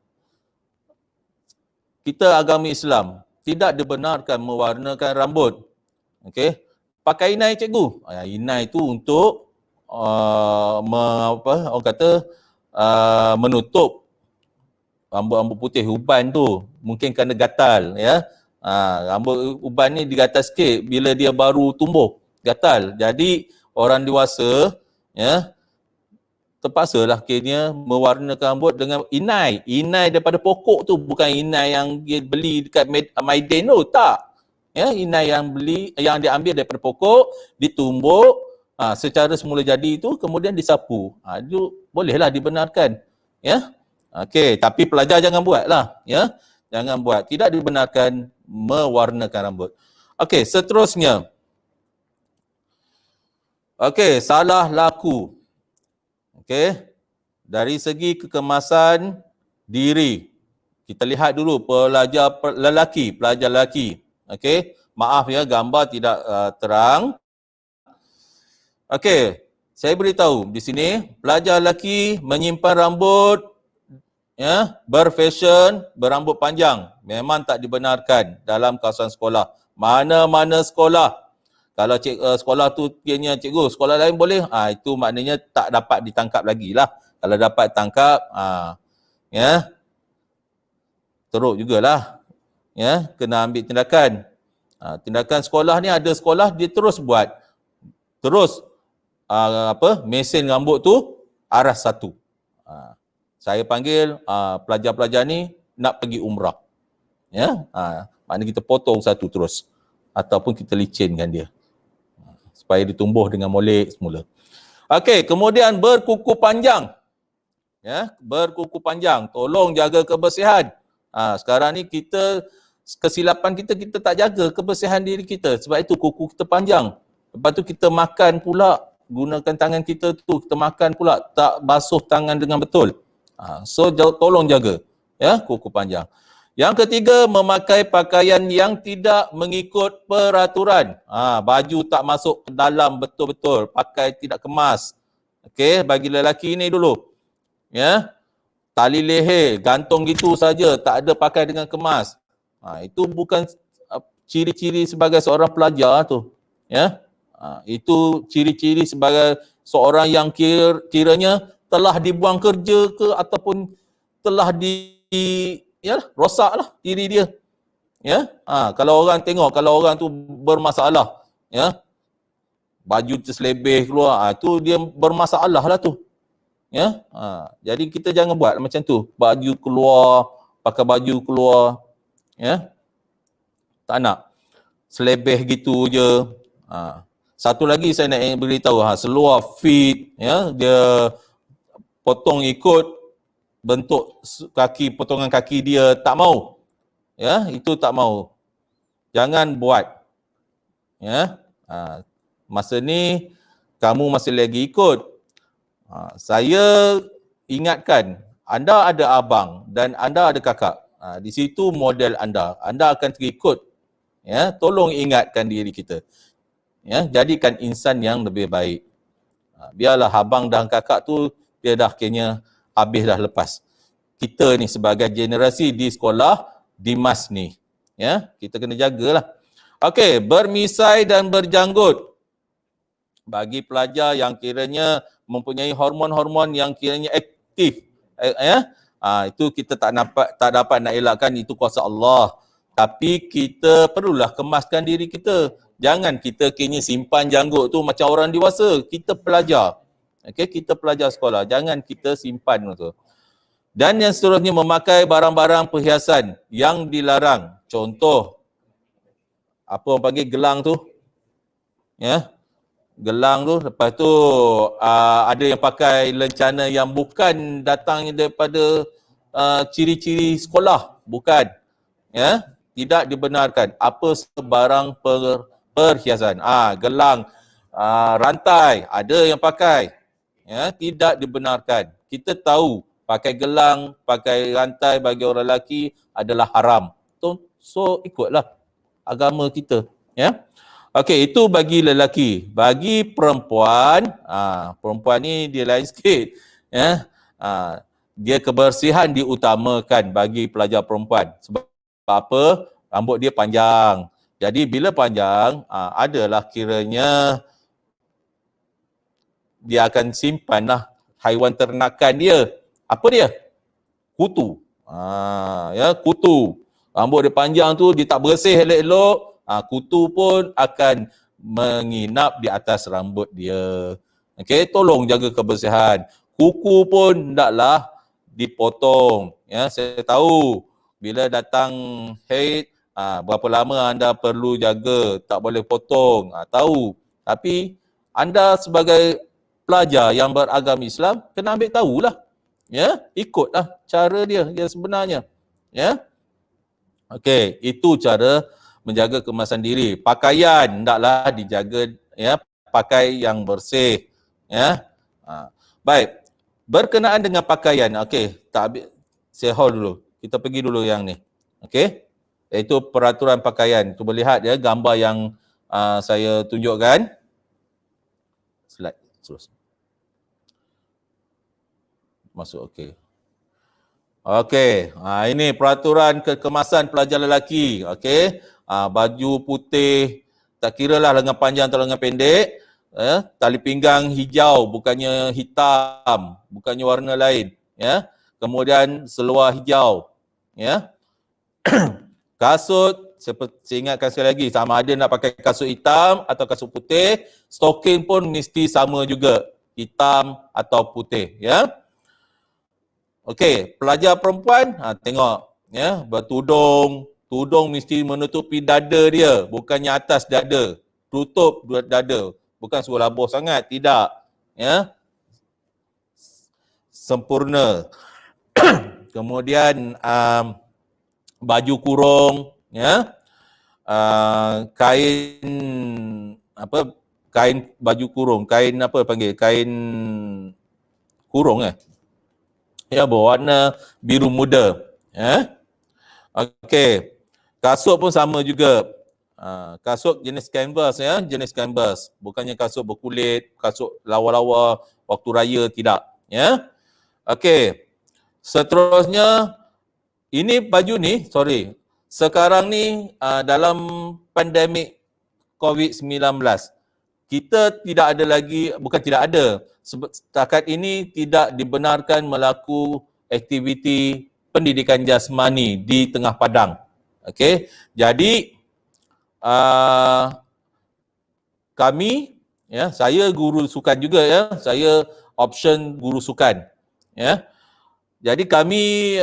Kita agama Islam tidak dibenarkan mewarnakan rambut. Okey. Pakai inai cikgu. Inai tu untuk orang kata menutup rambut-rambut putih, uban tu. Mungkin kerana gatal, ya. Rambut uban ni digatal sikit bila dia baru tumbuh, gatal. Jadi orang dewasa, ya, terpaksalah akhirnya mewarnakan rambut dengan inai. Inai daripada pokok tu, bukan inai yang dia beli dekat Maiden tu, tak. Ya, inai yang diambil daripada pokok, ditumbuk, secara semula jadi itu kemudian disapu. Itu bolehlah dibenarkan. Ya. Okey, tapi pelajar jangan buatlah, ya. Jangan buat. Tidak dibenarkan mewarnakan rambut. Okey, seterusnya. Okey, salah laku. Okey. Dari segi kekemasan diri. Kita lihat dulu pelajar lelaki. Okey. Maaf ya, gambar tidak terang. Okey, saya beritahu di sini pelajar lelaki menyimpan rambut ya, berfashion, berambut panjang memang tak dibenarkan dalam kawasan sekolah. Mana-mana sekolah. Kalau sekolah tu kiranya cikgu, sekolah lain boleh, itu maknanya tak dapat ditangkap lagi lah. Kalau dapat tangkap, ya, teruk jugalah. Ya, kena ambil tindakan. Tindakan sekolah ni, ada sekolah dia terus buat. Terus mesin rambut tu arah satu. Saya panggil pelajar-pelajar ni nak pergi umrah. Ya, maknanya kita potong satu terus ataupun kita licinkan dia supaya ditumbuh dengan molek semula. Okey, kemudian berkuku panjang. Ya, berkuku panjang. Tolong jaga kebersihan. Sekarang ni kesilapan kita tak jaga kebersihan diri kita. Sebab itu kuku kita panjang. Lepas tu kita makan pula, gunakan tangan kita tu, kita makan pula, tak basuh tangan dengan betul. So tolong jaga ya kuku panjang. Yang ketiga, memakai pakaian yang tidak mengikut peraturan. Baju tak masuk ke dalam betul-betul, pakai tidak kemas. Okey, bagi lelaki ni dulu. Ya. Tali leher gantung gitu saja, tak ada pakai dengan kemas. Itu bukan ciri-ciri sebagai seorang pelajar tu. Ya. Itu ciri-ciri sebagai seorang yang kiranya telah dibuang kerja ke ataupun telah rosaklah diri dia. Ya. Kalau orang tengok, kalau orang tu bermasalah, ya, baju terselebih keluar, tu dia bermasalah lah tu. Ya. Jadi kita jangan buat macam tu. Baju keluar, pakai baju keluar, ya. Tak nak. Selebih gitu je. Satu lagi saya nak beritahu, seluar fit, ya, dia potong ikut bentuk kaki, potongan kaki dia, tak mau. Ya, itu tak mau. Jangan buat. Ya. Masa ni kamu masih lagi ikut. Saya ingatkan, anda ada abang dan anda ada kakak. Di situ model anda. Anda akan terikut. Ya, tolong ingatkan diri kita. Ya, jadikan insan yang lebih baik. Biarlah abang dan kakak tu dia dah kayaknya habis dah lepas. Kita ni sebagai generasi di sekolah, Dimas ni, ya, kita kena jagalah. Okey, bermisai dan berjanggut. Bagi pelajar yang kiranya mempunyai hormon-hormon yang kiranya aktif, ya, itu kita tak dapat nak elakkan, itu kuasa Allah. Tapi kita perlulah kemaskan diri kita. Jangan kita kini simpan janggut tu macam orang dewasa. Kita pelajar. Okey, kita pelajar sekolah. Jangan kita simpan tu. Dan yang seterusnya, memakai barang-barang perhiasan yang dilarang. Contoh, apa orang panggil gelang tu? Ya. Gelang tu, lepas tu ada yang pakai lencana yang bukan datangnya daripada ciri-ciri sekolah. Bukan. Ya. Tidak dibenarkan. Apa sebarang perhiasan. Gelang, rantai, ada yang pakai. Ya, tidak dibenarkan. Kita tahu pakai gelang, pakai rantai bagi orang lelaki adalah haram. So ikutlah agama kita. Ya. Okey, itu bagi lelaki. Bagi perempuan, perempuan ni dia lain sikit. Ya. Dia kebersihan diutamakan bagi pelajar perempuan. Sebab apa? Rambut dia panjang. Jadi bila panjang, adalah kiranya dia akan simpanlah haiwan ternakan dia. Apa dia? Kutu. Ya, kutu. Rambut dia panjang tu, dia tak bersih elok-elok, kutu pun akan menginap di atas rambut dia. Okey, tolong jaga kebersihan. Kuku pun hendaklah dipotong. Ya, saya tahu bila datang haid, berapa lama anda perlu jaga, tak boleh potong. Tahu. Tapi anda sebagai pelajar yang beragama Islam kena ambil tahulah. Ya, ikutlah cara dia yang sebenarnya. Ya. Okey, itu cara menjaga kemasan diri. Pakaian hendaklah dijaga, ya, pakai yang bersih. Ya. Baik. Berkenaan dengan pakaian, okey, tak habis, saya hold dulu. Kita pergi dulu yang ni. Okey. Iaitu peraturan pakaian. Cuba lihat ya gambar yang saya tunjukkan. Slide terus. Masuk, okey. Okey, ini peraturan kekemasan pelajar lelaki. Okey. Baju putih, tak kira lah lengan panjang atau lengan pendek. Tali pinggang hijau, bukannya hitam, bukannya warna lain. Ya. Kemudian seluar hijau. Ya. Kasut, saya ingatkan sekali lagi, sama ada nak pakai kasut hitam atau kasut putih, stoking pun mesti sama juga, hitam atau putih. Ya. Okey, pelajar perempuan, tengok, ya, bertudung, tudung mesti menutupi dada dia, bukannya atas dada, tutup dada, bukan suruh labuh sangat, tidak, ya, sempurna. Kemudian baju kurung, ya, kain apa, kain baju kurung, kain apa panggil, kain kurung ya, berwarna biru muda. Ya. Okey. Kasut pun sama juga. Kasut jenis canvas, ya, jenis canvas. Bukannya kasut berkulit, kasut lawa-lawa waktu raya, tidak. Ya. Okey. Seterusnya, ini baju ni, sekarang ni dalam pandemik COVID-19, kita tidak ada lagi, bukan tidak ada, setakat ini tidak dibenarkan melakukan aktiviti pendidikan jasmani di tengah padang. Okey, jadi kami, ya, saya guru sukan juga, ya, saya option guru sukan, ya. Jadi kami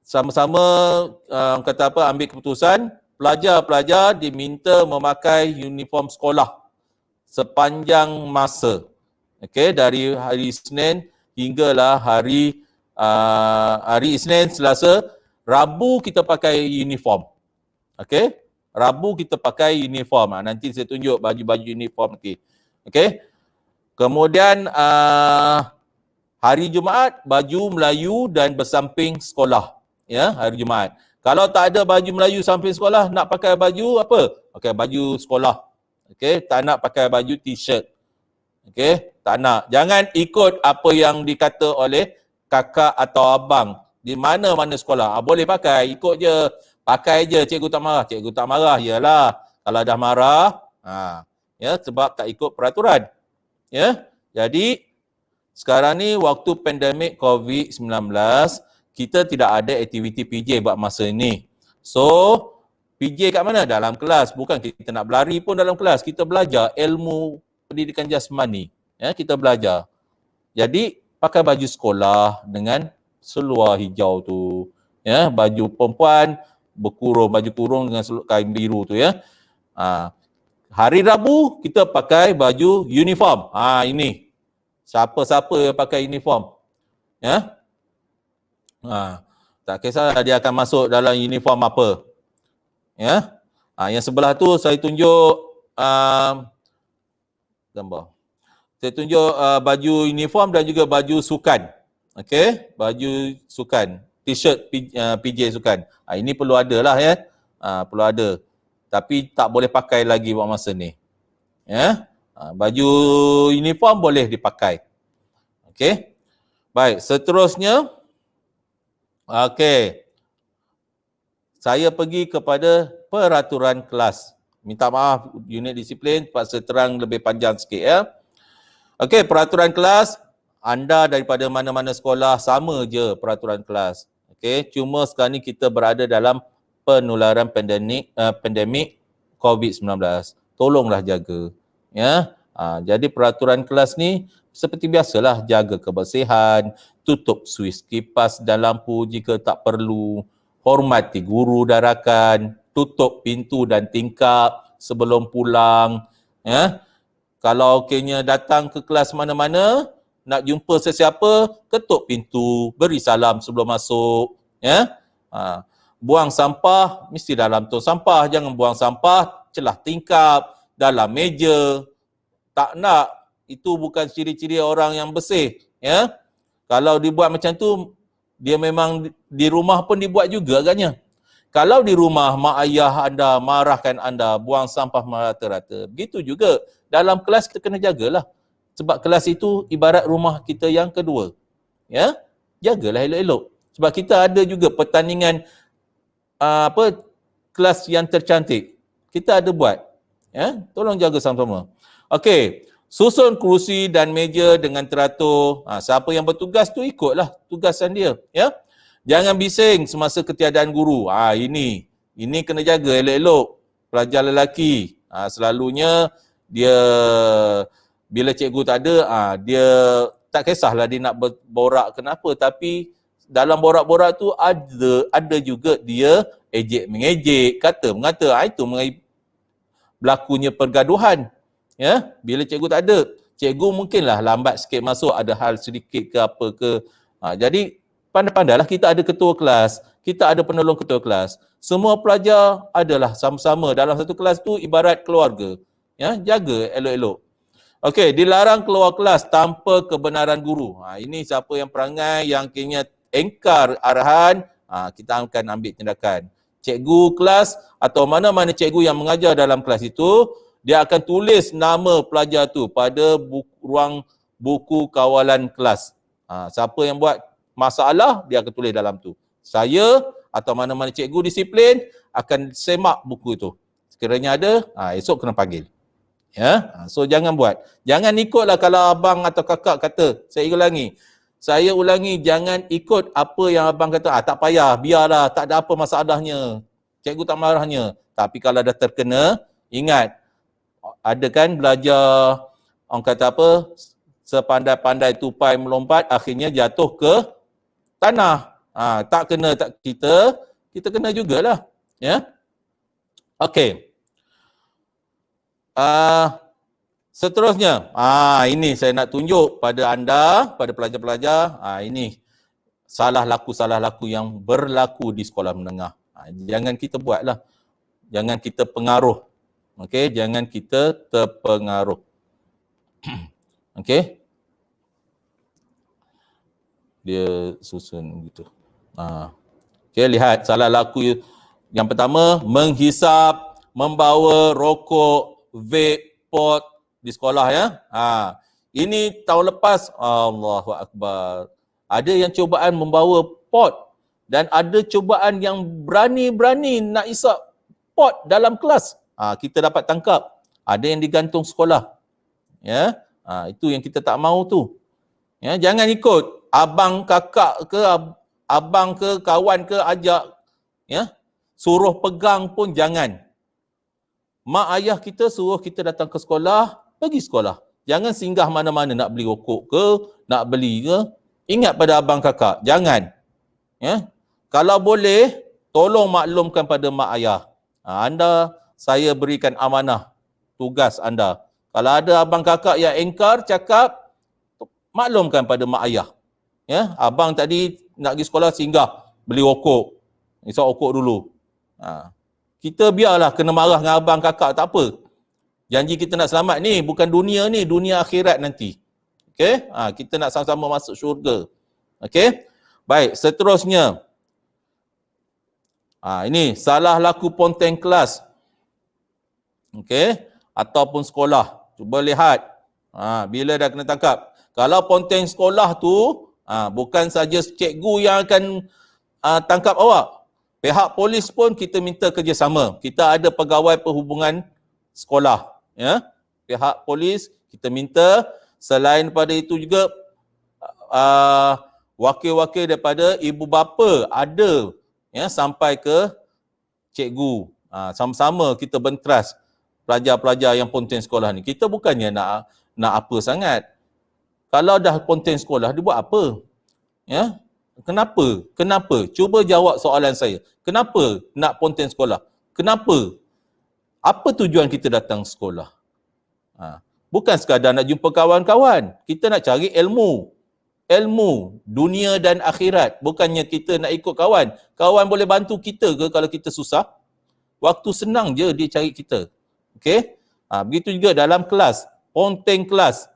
sama-sama kata apa, ambil keputusan pelajar-pelajar diminta memakai uniform sekolah sepanjang masa. Okey, dari hari Isnin hinggalah hari Isnin, Selasa, Rabu kita pakai uniform. Okey, Rabu kita pakai uniform. Nanti saya tunjuk baju-baju uniform nanti. Okey. Kemudian hari Jumaat baju Melayu dan bersamping sekolah. Ya, hari Jumaat. Kalau tak ada baju Melayu samping sekolah, nak pakai baju apa? Pakai baju sekolah. Okey, tak nak pakai baju t-shirt. Okey, tak nak. Jangan ikut apa yang dikata oleh kakak atau abang di mana-mana sekolah. Boleh pakai, ikut je. Pakai je, cikgu tak marah. Cikgu tak marah, yalah. Kalau dah marah, ya, sebab tak ikut peraturan. Ya, jadi sekarang ni waktu pandemik COVID-19, kita tidak ada aktiviti PJ buat masa ini. So, PJ kat mana? Dalam kelas. Bukan kita nak berlari pun dalam kelas. Kita belajar ilmu pendidikan jasmani. Ya, kita belajar. Jadi, pakai baju sekolah dengan seluar hijau tu. Ya, baju perempuan berkurung, baju kurung dengan kain biru tu, ya. Hari Rabu kita pakai baju uniform. Ini. Siapa-siapa yang pakai uniform. Ya. Tak kisah dia akan masuk dalam uniform apa. Ya. Yang sebelah tu saya tunjuk gambar. Saya tunjuk baju uniform dan juga baju sukan. Okey, baju sukan, t-shirt PJ sukan. Ini perlu ada lah, ya. Perlu ada. Tapi tak boleh pakai lagi buat masa ni. Ya. Baju uniform boleh dipakai. Okey. Baik, seterusnya okey. Saya pergi kepada peraturan kelas. Minta maaf unit disiplin terpaksa terang lebih panjang sikit, ya. Okey, peraturan kelas, anda daripada mana-mana sekolah sama je peraturan kelas. Okey, cuma sekarang ni kita berada dalam penularan pandemik COVID-19. Tolonglah jaga, ya. Jadi peraturan kelas ni seperti biasalah, jaga kebersihan, tutup suis kipas dan lampu jika tak perlu, hormati guru dan rakan, tutup pintu dan tingkap sebelum pulang. Ya. Kalau kena datang ke kelas mana-mana, nak jumpa sesiapa, ketuk pintu, beri salam sebelum masuk. Ya. Buang sampah mesti dalam tong sampah, jangan buang sampah celah tingkap, dalam meja. Tak nak, itu bukan ciri-ciri orang yang bersih. Ya. Kalau dibuat macam tu, dia memang di rumah pun dibuat juga agaknya. Kalau di rumah mak ayah anda marahkan anda, buang sampah merata-rata. Begitu juga dalam kelas kita kena jagalah. Sebab kelas itu ibarat rumah kita yang kedua. Ya, jagalah elok-elok. Sebab kita ada juga pertandingan kelas yang tercantik. Kita ada buat. Ya, tolong jaga sama-sama. Okey, susun kerusi dan meja dengan teratur. Siapa yang bertugas tu ikutlah tugasan dia. Ya, jangan bising semasa ketiadaan guru. Ini kena jaga elok-elok. Pelajar lelaki, selalunya dia bila cikgu tak ada, dia tak kisahlah dia nak berborak kenapa, tapi dalam borak-borak tu ada juga dia ejek-mengejek, kata-mengata. Itu berlakunya pergaduhan. Ya, bila cikgu tak ada, cikgu mungkinlah lambat sikit masuk, ada hal sedikit ke apa ke. Jadi pandai-pandailah, kita ada ketua kelas, kita ada penolong ketua kelas. Semua pelajar adalah sama-sama dalam satu kelas tu ibarat keluarga. Ya, jaga elok-elok. Okey, dilarang keluar kelas tanpa kebenaran guru. Ini siapa yang perangai yang kena engkar arahan, kita akan ambil tindakan. Cikgu kelas atau mana-mana cikgu yang mengajar dalam kelas itu, dia akan tulis nama pelajar tu pada ruang buku kawalan kelas. Siapa yang buat masalah, dia akan tulis dalam tu. Saya atau mana-mana cikgu disiplin akan semak buku itu. Sekiranya ada, esok kena panggil. Ya, so jangan buat. Jangan ikutlah kalau abang atau kakak kata, saya ulangi, jangan ikut apa yang abang kata, tak payah, biarlah, tak ada apa masalahnya. Cikgu tak marahnya. Tapi kalau dah terkena, ingat, ada kan belajar, orang kata apa, sepandai-pandai tupai melompat, akhirnya jatuh ke tanah. Tak kena kita kena jugalah. Ya. Okey. Seterusnya, ini saya nak tunjuk pada anda, pada pelajar-pelajar, ini salah laku yang berlaku di sekolah menengah. Jangan kita buatlah. Jangan kita pengaruh. Okey, jangan kita terpengaruh. Okey. Dia susun gitu. Okey, lihat salah laku yang pertama, menghisap, membawa rokok, vape, pot di sekolah ya. Ini tahun lepas, Allahu Akbar. Ada yang cubaan membawa pot dan ada cubaan yang berani-berani nak isap pot dalam kelas. Kita dapat tangkap. Ada yang digantung sekolah. Ya. Itu yang kita tak mahu tu. Ya, jangan ikut abang kakak ke abang ke kawan ke ajak, ya. Suruh pegang pun jangan. Mak ayah kita suruh kita datang ke sekolah, pergi sekolah. Jangan singgah mana-mana nak beli rokok ke, nak beli ke. Ingat pada abang kakak, jangan. Ya. Kalau boleh, tolong maklumkan pada mak ayah. Saya berikan amanah, tugas anda. Kalau ada abang kakak yang engkar, cakap, maklumkan pada mak ayah. Ya, abang tadi nak pergi sekolah singgah, beli rokok. Isap rokok dulu. Kita biarlah kena marah dengan abang kakak, tak apa. Janji kita nak selamat ni, bukan dunia ni, dunia akhirat nanti. Okey? Kita nak sama-sama masuk syurga. Okey? Baik, seterusnya. Ini salah laku ponteng kelas. Okey? Ataupun sekolah. Cuba lihat. Bila dah kena tangkap. Kalau ponteng sekolah tu, bukan saja cikgu yang akan tangkap awak. Pihak polis pun kita minta kerjasama. Kita ada pegawai perhubungan sekolah. Ya? Pihak polis kita minta, selain pada itu juga wakil-wakil daripada ibu bapa ada, ya, sampai ke cikgu. Sama-sama kita bentras pelajar-pelajar yang ponten sekolah ni. Kita bukannya nak apa sangat. Kalau dah ponten sekolah, dia buat apa? Ya? Kenapa? Kenapa? Cuba jawab soalan saya. Kenapa nak ponten sekolah? Kenapa? Apa tujuan kita datang sekolah? Bukan sekadar nak jumpa kawan-kawan. Kita nak cari ilmu. Ilmu dunia dan akhirat. Bukannya kita nak ikut kawan. Kawan boleh bantu kita ke kalau kita susah? Waktu senang je dia cari kita. Okey? Begitu juga dalam kelas. Ponten kelas.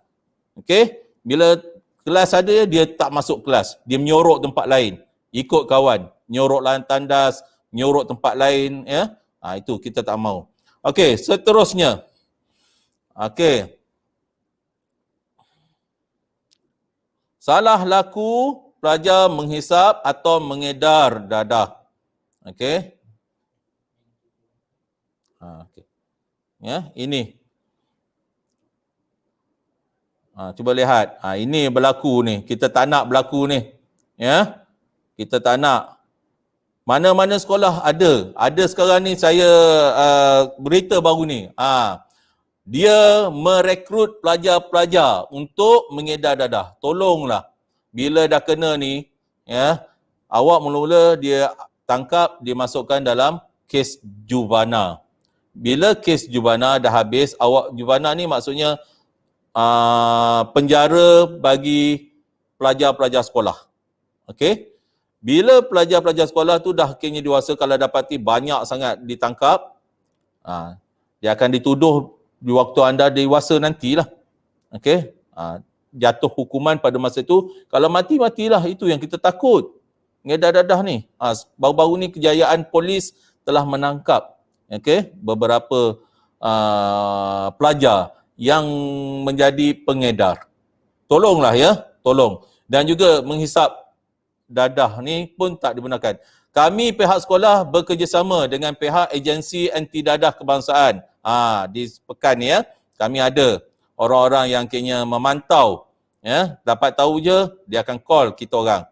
Okey? Bila kelas ada, dia tak masuk kelas. Dia menyorok tempat lain. Ikut kawan. Nyorok lain tandas, nyorok tempat lain. Ya? Itu kita tak mau. Okey, seterusnya. Okey. Salah laku pelajar menghisap atau mengedar dadah. Okey. Okay. Ya, ini. Cuba lihat. Ini berlaku ni. Kita tak nak berlaku ni. Ya. Kita tak nak. Mana-mana sekolah ada. Ada sekarang ni saya berita baru ni. Dia merekrut pelajar-pelajar untuk mengedar dadah. Tolonglah. Bila dah kena ni, ya, awak mula-mula dia tangkap, dia masukkan dalam kes juvana. Bila kes juvana dah habis, awak juvana ni maksudnya penjara bagi pelajar-pelajar sekolah. Okey? Bila pelajar-pelajar sekolah tu dah kini dewasa, kalau dapati banyak sangat ditangkap, dia akan dituduh di waktu anda dewasa nantilah. Okey? Jatuh hukuman pada masa itu. Kalau mati, matilah. Itu yang kita takut. Ngedar dadah ni. Baru-baru ni kejayaan polis telah menangkap beberapa pelajar yang menjadi pengedar. Tolonglah ya, tolong. Dan juga menghisap dadah ni pun tak dibenarkan. Kami pihak sekolah bekerjasama dengan pihak agensi anti dadah kebangsaan. Di pekan ni ya, kami ada orang-orang yang kena memantau. Ya, dapat tahu je, dia akan call kita orang.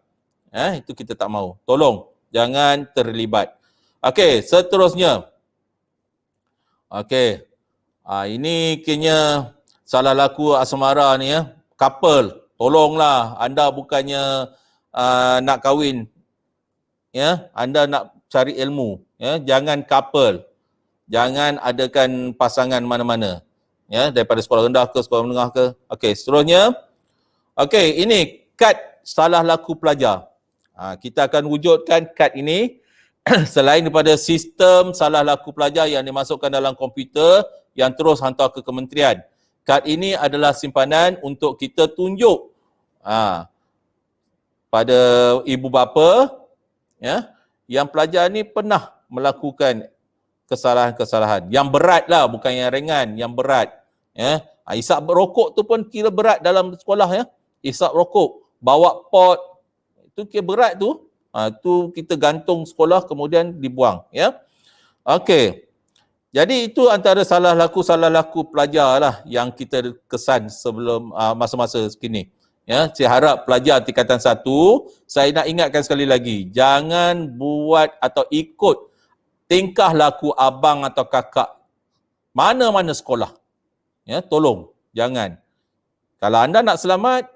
Itu kita tak mau. Tolong, jangan terlibat. Okey, seterusnya. Okey. Ini kena salah laku asmara ni ya. Couple, tolonglah. Anda bukannya nak kahwin. Ya, anda nak cari ilmu. Ya, jangan couple. Jangan adakan pasangan mana-mana. Ya, daripada sekolah rendah ke sekolah menengah ke. Okey, seterusnya. Okey, ini kad salah laku pelajar. Kita akan wujudkan kad ini selain daripada sistem salah laku pelajar yang dimasukkan dalam komputer yang terus hantar ke kementerian. Kad ini adalah simpanan untuk kita tunjuk pada ibu bapa ya, yang pelajar ni pernah melakukan kesalahan-kesalahan. Yang berat lah, bukan yang ringan, yang berat. Ya. Isap rokok tu pun kira berat dalam sekolah ya. Isap rokok, bawa pot, itu kira berat tu. Tu kita gantung sekolah kemudian dibuang ya. Okey. Jadi itu antara salah laku pelajar lah yang kita kesan sebelum masa-masa kini. Ya, saya harap pelajar tingkatan 1, saya nak ingatkan sekali lagi, jangan buat atau ikut tingkah laku abang atau kakak mana-mana sekolah. Ya, tolong, jangan. Kalau anda nak selamat,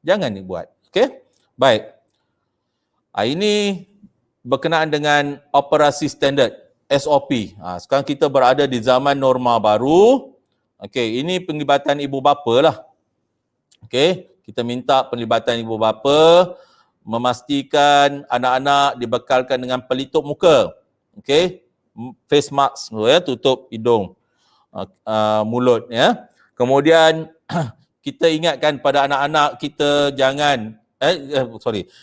jangan dibuat. Okey? Baik. Ini berkenaan dengan operasi standard, SOP. Sekarang kita berada di zaman norma baru. Okey, ini penglibatan ibu bapa lah. Okey, kita minta penglibatan ibu bapa, memastikan anak-anak dibekalkan dengan pelitup muka. Okey, face mask ya, tutup hidung, mulut ya. Kemudian kita ingatkan pada anak-anak kita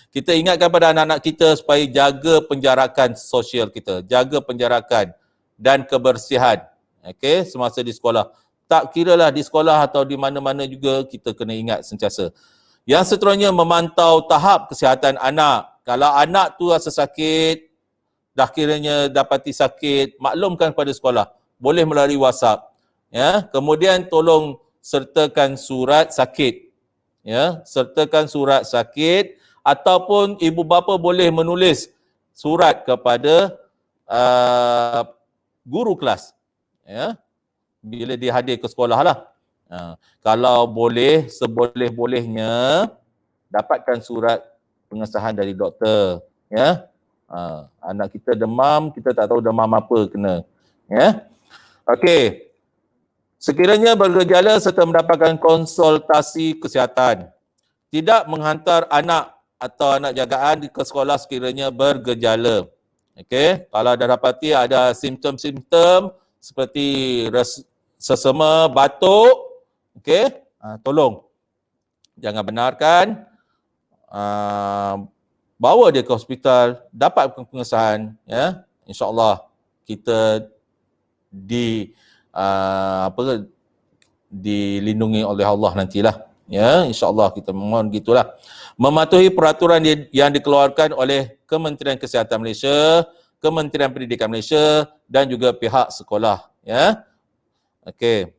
kita ingatkan pada anak-anak kita supaya jaga penjarakan sosial kita, jaga penjarakan dan kebersihan. Okey, semasa di sekolah. Tak kiralah di sekolah atau di mana-mana juga kita kena ingat sentiasa. Yang seterusnya, memantau tahap kesihatan anak. Kalau anak tu rasa sakit, dah kiranya dapati sakit, maklumkan pada sekolah. Boleh melalui WhatsApp. Ya, kemudian tolong sertakan surat sakit. Ya, sertakan surat sakit ataupun ibu bapa boleh menulis surat kepada guru kelas. Ya, bila dia hadir ke sekolah lah. Kalau boleh, seboleh-bolehnya dapatkan surat pengesahan dari doktor. Ya. Anak kita demam, kita tak tahu demam apa kena. Ya. Okey. Sekiranya bergejala serta mendapatkan konsultasi kesihatan. Tidak menghantar anak atau anak jagaan ke sekolah sekiranya bergejala. Okey, kalau dah dapati ada simptom-simptom seperti sesama, batuk, okey, tolong jangan benarkan, bawa dia ke hospital, dapat pengesahan, ya. InsyaAllah kita dilindungi oleh Allah nantilah. Ya, insyaAllah kita mohon gitulah. Mematuhi peraturan yang dikeluarkan oleh Kementerian Kesihatan Malaysia, Kementerian Pendidikan Malaysia dan juga pihak sekolah. Ya, okey.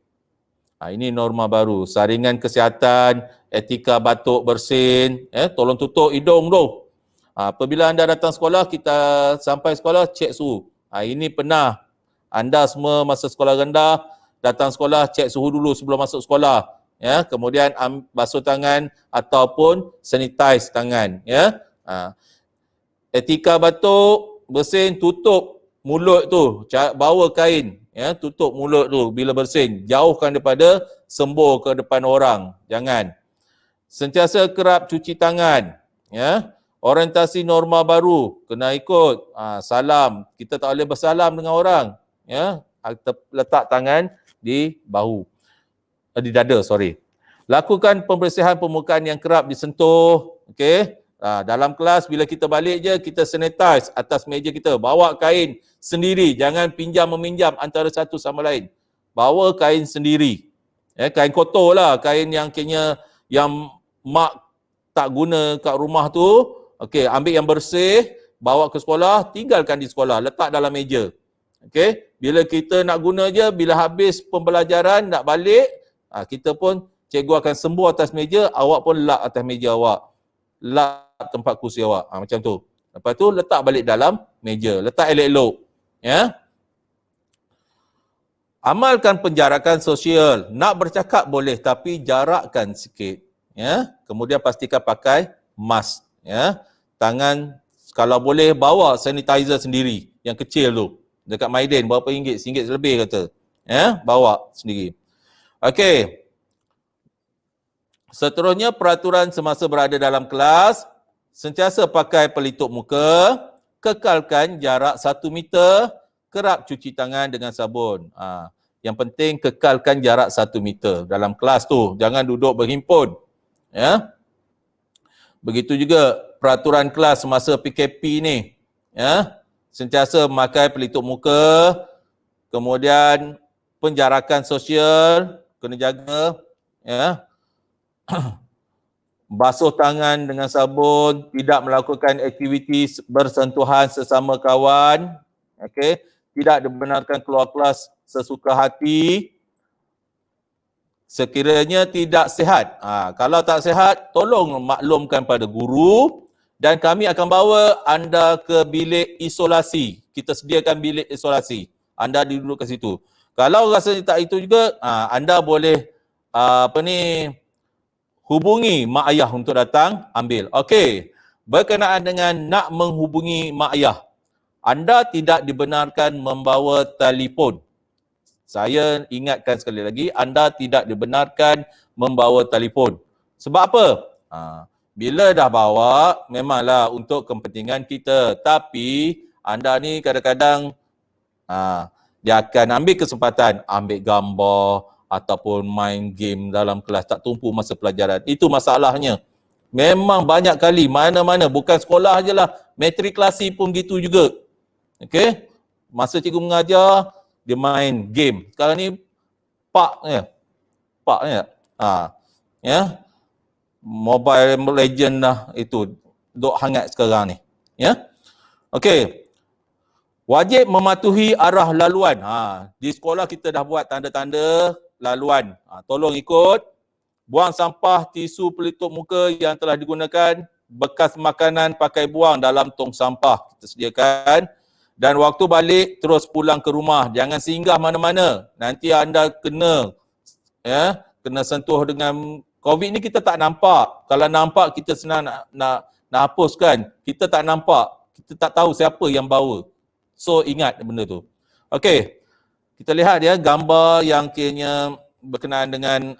Ini norma baru. Saringan kesihatan, etika batuk bersin. Tolong tutup hidung tu. Apabila anda datang sekolah, kita sampai sekolah cek suhu. Ini pernah anda semua masa sekolah rendah datang sekolah cek suhu dulu sebelum masuk sekolah. Ya, kemudian basuh tangan ataupun sanitize tangan. Ya, etika batuk bersin, tutup mulut tu, bawa kain, ya, tutup mulut tu bila bersin, jauhkan daripada sembur ke depan orang, jangan. Sentiasa kerap cuci tangan, ya. Orientasi norma baru kena ikut. Salam, kita tak boleh bersalam dengan orang, ya. Letak tangan di bahu. Di dada, sorry. Lakukan pembersihan permukaan yang kerap disentuh. Okey. Dalam kelas bila kita balik je, kita sanitize atas meja kita. Bawa kain sendiri. Jangan pinjam-meminjam antara satu sama lain. Bawa kain sendiri. Kain kotor lah. Kain yang kayaknya yang mak tak guna kat rumah tu. Okey, ambil yang bersih. Bawa ke sekolah. Tinggalkan di sekolah. Letak dalam meja. Okey. Bila kita nak guna je, bila habis pembelajaran, nak balik, kita pun, cikgu akan sembur atas meja, awak pun lap atas meja awak. Lap tempat kursi awak. Macam tu. Lepas tu letak balik dalam meja. Letak elok-elok. Ya. Amalkan penjarakan sosial. Nak bercakap boleh tapi jarakkan sikit. Ya. Kemudian pastikan pakai mask. Ya. Tangan kalau boleh bawa sanitizer sendiri yang kecil tu. Dekat Maiden berapa ringgit? RM1 lebih kata. Ya, bawa sendiri. Okey. Seterusnya peraturan semasa berada dalam kelas, sentiasa pakai pelitup muka, kekalkan jarak 1 meter, kerap cuci tangan dengan sabun. Yang penting kekalkan jarak 1 meter dalam kelas tu, jangan duduk berhimpun. Ya. Begitu juga peraturan kelas semasa PKP ni. Ya. Sentiasa memakai pelitup muka, kemudian penjarakan sosial, kena jaga. Ya. Basuh tangan dengan sabun, tidak melakukan aktiviti bersentuhan sesama kawan. Okey, tidak dibenarkan keluar kelas sesuka hati. Sekiranya tidak sihat. Kalau tak sihat, tolong maklumkan pada guru dan kami akan bawa anda ke bilik isolasi. Kita sediakan bilik isolasi. Anda duduk ke situ. Kalau rasanya tak itu juga, anda boleh hubungi mak ayah untuk datang ambil. Okey. Berkenaan dengan nak menghubungi mak ayah, anda tidak dibenarkan membawa telefon. Saya ingatkan sekali lagi, anda tidak dibenarkan membawa telefon. Sebab apa? Bila dah bawa, memanglah untuk kepentingan kita. Tapi anda ni kadang-kadang dia akan ambil kesempatan, ambil gambar ataupun main game dalam kelas, tak tumpu masa pelajaran. Itu masalahnya. Memang banyak kali, mana-mana, bukan sekolah je lah, matrikulasi pun gitu juga. Okey? Masa cikgu mengajar, dia main game. Sekarang ni, pak ya. Ya. Mobile Legend lah itu, duk hangat sekarang ni. Ya. Okey. Wajib mematuhi arah laluan. Di sekolah kita dah buat tanda-tanda laluan. Tolong ikut. Buang sampah, tisu, pelitup muka yang telah digunakan, bekas makanan pakai buang dalam tong sampah. Kita sediakan. Dan waktu balik terus pulang ke rumah. Jangan singgah mana-mana. Nanti anda kena sentuh dengan COVID ni kita tak nampak. Kalau nampak kita senang nak hapuskan. Kita tak nampak. Kita tak tahu siapa yang bawa. So ingat benda tu. Okey. Kita lihat ya gambar yang kiranya berkenaan dengan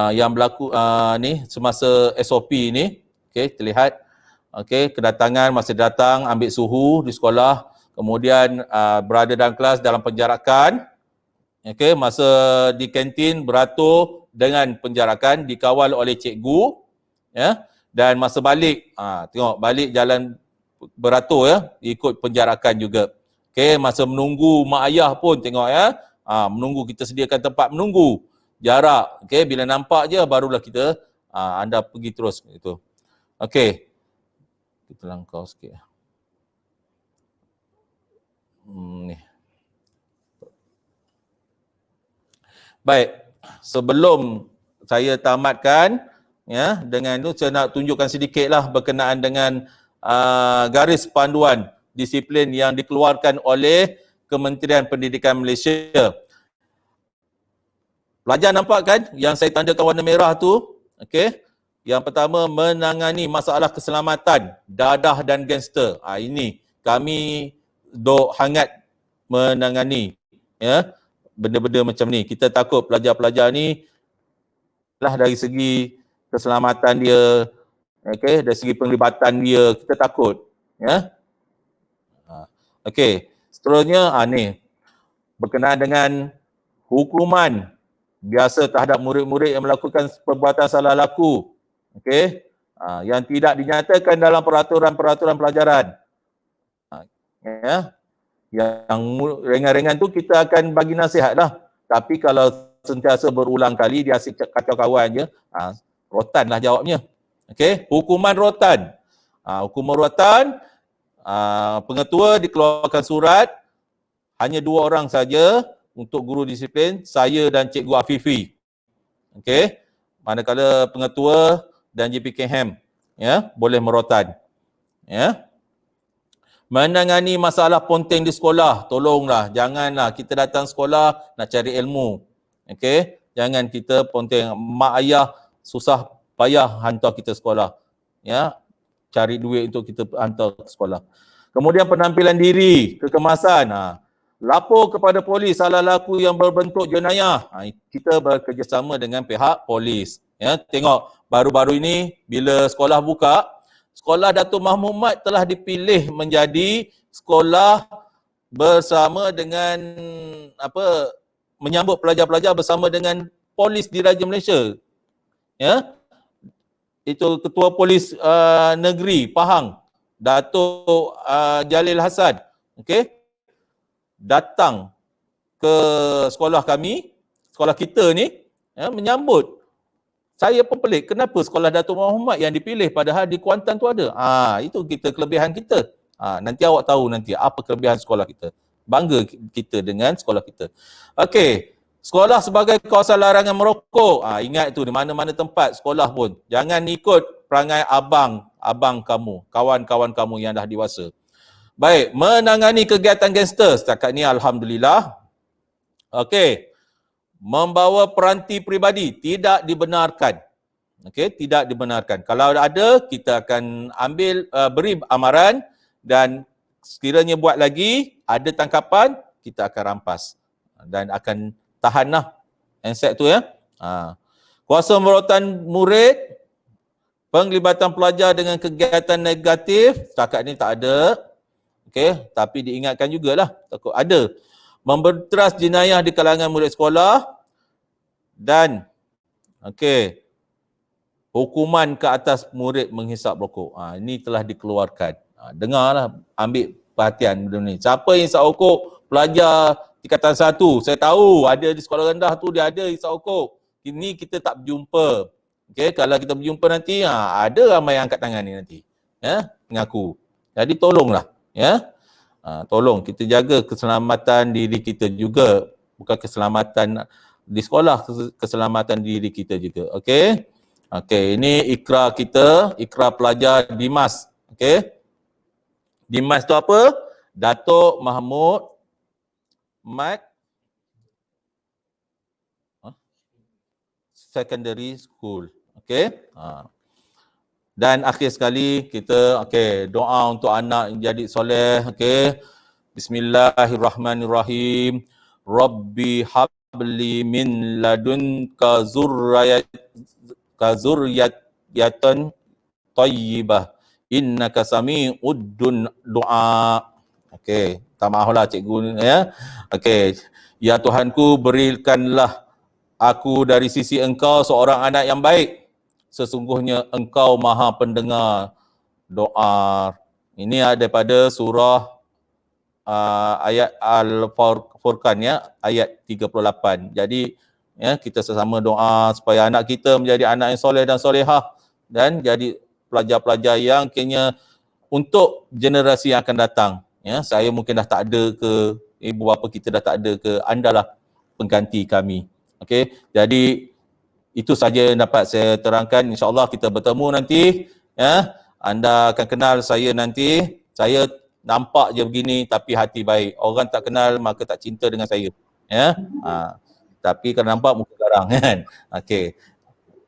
yang berlaku ni semasa SOP ni. Okey, terlihat. Okey, kedatangan, masa datang, ambil suhu di sekolah, kemudian berada dalam kelas dalam penjarakan. Okey, masa di kantin beratur dengan penjarakan, dikawal oleh cikgu, ya. Dan masa balik, tengok balik jalan beratur ya, ikut penjarakan juga. Okey, masa menunggu mak ayah pun tengok ya, menunggu, kita sediakan tempat menunggu, jarak. Okey, bila nampak je barulah kita anda pergi terus itu. Okey. Kita langkau sikit. Ni. Baik, sebelum saya tamatkan ya dengan itu saya nak tunjukkan sedikitlah berkenaan dengan garis panduan disiplin yang dikeluarkan oleh Kementerian Pendidikan Malaysia. Pelajar nampak kan yang saya tandakan warna merah tu? Okey. Yang pertama, menangani masalah keselamatan dadah dan gangster. Ini kami dok hangat menangani ya benda-benda macam ni. Kita takut pelajar-pelajar ni lah dari segi keselamatan dia, okey, dari segi penglibatan dia, kita takut ya. Okey, seterusnya ni berkenaan dengan hukuman biasa terhadap murid-murid yang melakukan perbuatan salah laku. Okey, yang tidak dinyatakan dalam peraturan-peraturan pelajaran. Ya. Yang ringan-ringan tu kita akan bagi nasihat lah. Tapi kalau sentiasa berulang kali dia asyik kacau kawan je, rotan lah jawabnya. Okey, hukuman rotan. Hukuman rotan, pengetua dikeluarkan surat, hanya 2 orang saja untuk guru disiplin, saya dan Cikgu Afifi. Okey, manakala pengetua dan JPKM ya boleh merotan. Ya. Menangani masalah ponteng di sekolah, tolonglah janganlah kita datang sekolah nak cari ilmu. Okey, jangan kita ponteng, mak ayah susah payah hantar kita sekolah. Ya, cari duit untuk kita hantar ke sekolah. Kemudian penampilan diri, kekemasan. Lapor kepada polis salah laku yang berbentuk jenayah. Kita bekerjasama dengan pihak polis. Ya, tengok baru-baru ini bila sekolah buka, Sekolah Datuk Mahmud Mat telah dipilih menjadi sekolah bersama dengan menyambut pelajar-pelajar bersama dengan Polis Diraja Malaysia. Ya. Itu Ketua Polis Negeri Pahang, Datuk Jalil Hassan. Okey. Datang ke sekolah kami, sekolah kita ni, ya, menyambut. Saya pun pelik, kenapa sekolah Datuk Muhammad yang dipilih padahal di Kuantan tu ada? Itu kita kelebihan kita. Nanti awak tahu nanti apa kelebihan sekolah kita. Bangga kita dengan sekolah kita. Okey, sekolah sebagai kawasan larangan merokok. Ingat tu di mana-mana tempat sekolah pun. Jangan ikut perangai abang kamu, kawan-kawan kamu yang dah dewasa. Baik, menangani kegiatan gangster. Setakat ni alhamdulillah. Okey. Membawa peranti peribadi tidak dibenarkan. Okey, tidak dibenarkan. Kalau ada, kita akan beri amaran dan sekiranya buat lagi, ada tangkapan, kita akan rampas dan akan tahanlah handset tu ya. Kuasa merotan murid, penglibatan pelajar dengan kegiatan negatif, setakat ni tak ada. Okey, tapi diingatkan jugalah, takut ada. Memberteras jenayah di kalangan murid sekolah dan hukuman ke atas murid menghisap rokok. Ini telah dikeluarkan. Dengarlah, ambil perhatian benda ni. Siapa yang hisap rokok? Pelajar tingkatan 1. Saya tahu ada di sekolah rendah tu dia ada hisap rokok. Ini kita tak berjumpa. Okey, kalau kita berjumpa nanti, ada ramai yang angkat tangan ni nanti. Ya, mengaku. Jadi tolonglah, ya. Tolong kita jaga keselamatan diri kita juga, bukan keselamatan di sekolah, keselamatan diri kita juga. Okey. Okey, ini ikrar kita, ikrar pelajar Dimas. Okey. Dimas tu apa? Datuk Mahmud Mat Secondary School. Okey. Dan akhir sekali kita doa untuk anak yang jadi soleh. Okey. Bismillahirrahmanirrahim. Rabbi habli min ladunka zurriyatan tayyibah. Innaka sami'ud du'a. Okey, tak maaflah cikgu ya. Okey. Ya Tuhanku, berikanlah aku dari sisi Engkau seorang anak yang baik. Sesungguhnya Engkau Maha Pendengar doa. Ini daripada surah ayat Al-Furqan ya, ayat 38. Jadi ya, kita sesama doa supaya anak kita menjadi anak yang soleh dan solehah dan jadi pelajar-pelajar yang kena untuk generasi yang akan datang. Ya, saya mungkin dah tak ada ke, ibu bapa kita dah tak ada ke, andalah pengganti kami. Okey, jadi itu saja yang dapat saya terangkan. InsyaAllah kita bertemu nanti. Ya, anda akan kenal saya nanti. Saya nampak je begini tapi hati baik. Orang tak kenal maka tak cinta dengan saya. Ya, tapi kalau nampak muka garang kan. Okey.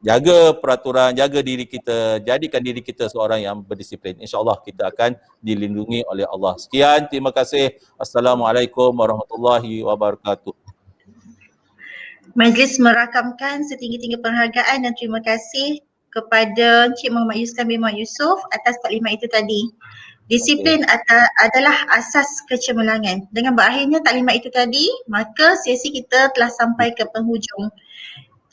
Jaga peraturan, jaga diri kita, jadikan diri kita seorang yang berdisiplin. InsyaAllah kita akan dilindungi oleh Allah. Sekian, terima kasih. Assalamualaikum warahmatullahi wabarakatuh. Majlis merakamkan setinggi-tinggi penghargaan dan terima kasih kepada Encik Muhammad Yuskan bin Muhammad Yusof atas taklimat itu tadi. Disiplin adalah asas kecemerlangan. Dengan berakhirnya taklimat itu tadi, maka sesi kita telah sampai ke penghujung.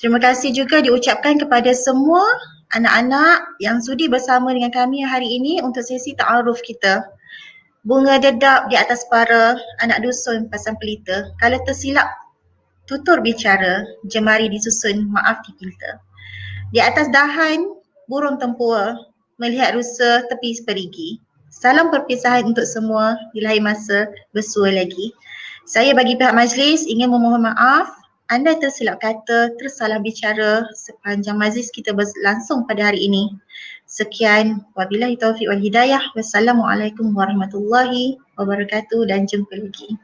Terima kasih juga diucapkan kepada semua anak-anak yang sudi bersama dengan kami hari ini untuk sesi ta'aruf kita. Bunga dedap di atas para anak dusun pasang pelita. Kalau tersilap tutur bicara, jemari disusun maaf dipilta. Di atas dahan, burung tempua melihat rusa tepi perigi. Salam perpisahan untuk semua, di lain masa bersua lagi. Saya bagi pihak majlis ingin memohon maaf anda tersilap kata, tersalah bicara sepanjang majlis kita berlangsung pada hari ini. Sekian, wabillahi taufiq wal hidayah. Wassalamualaikum warahmatullahi wabarakatuh dan jumpa lagi.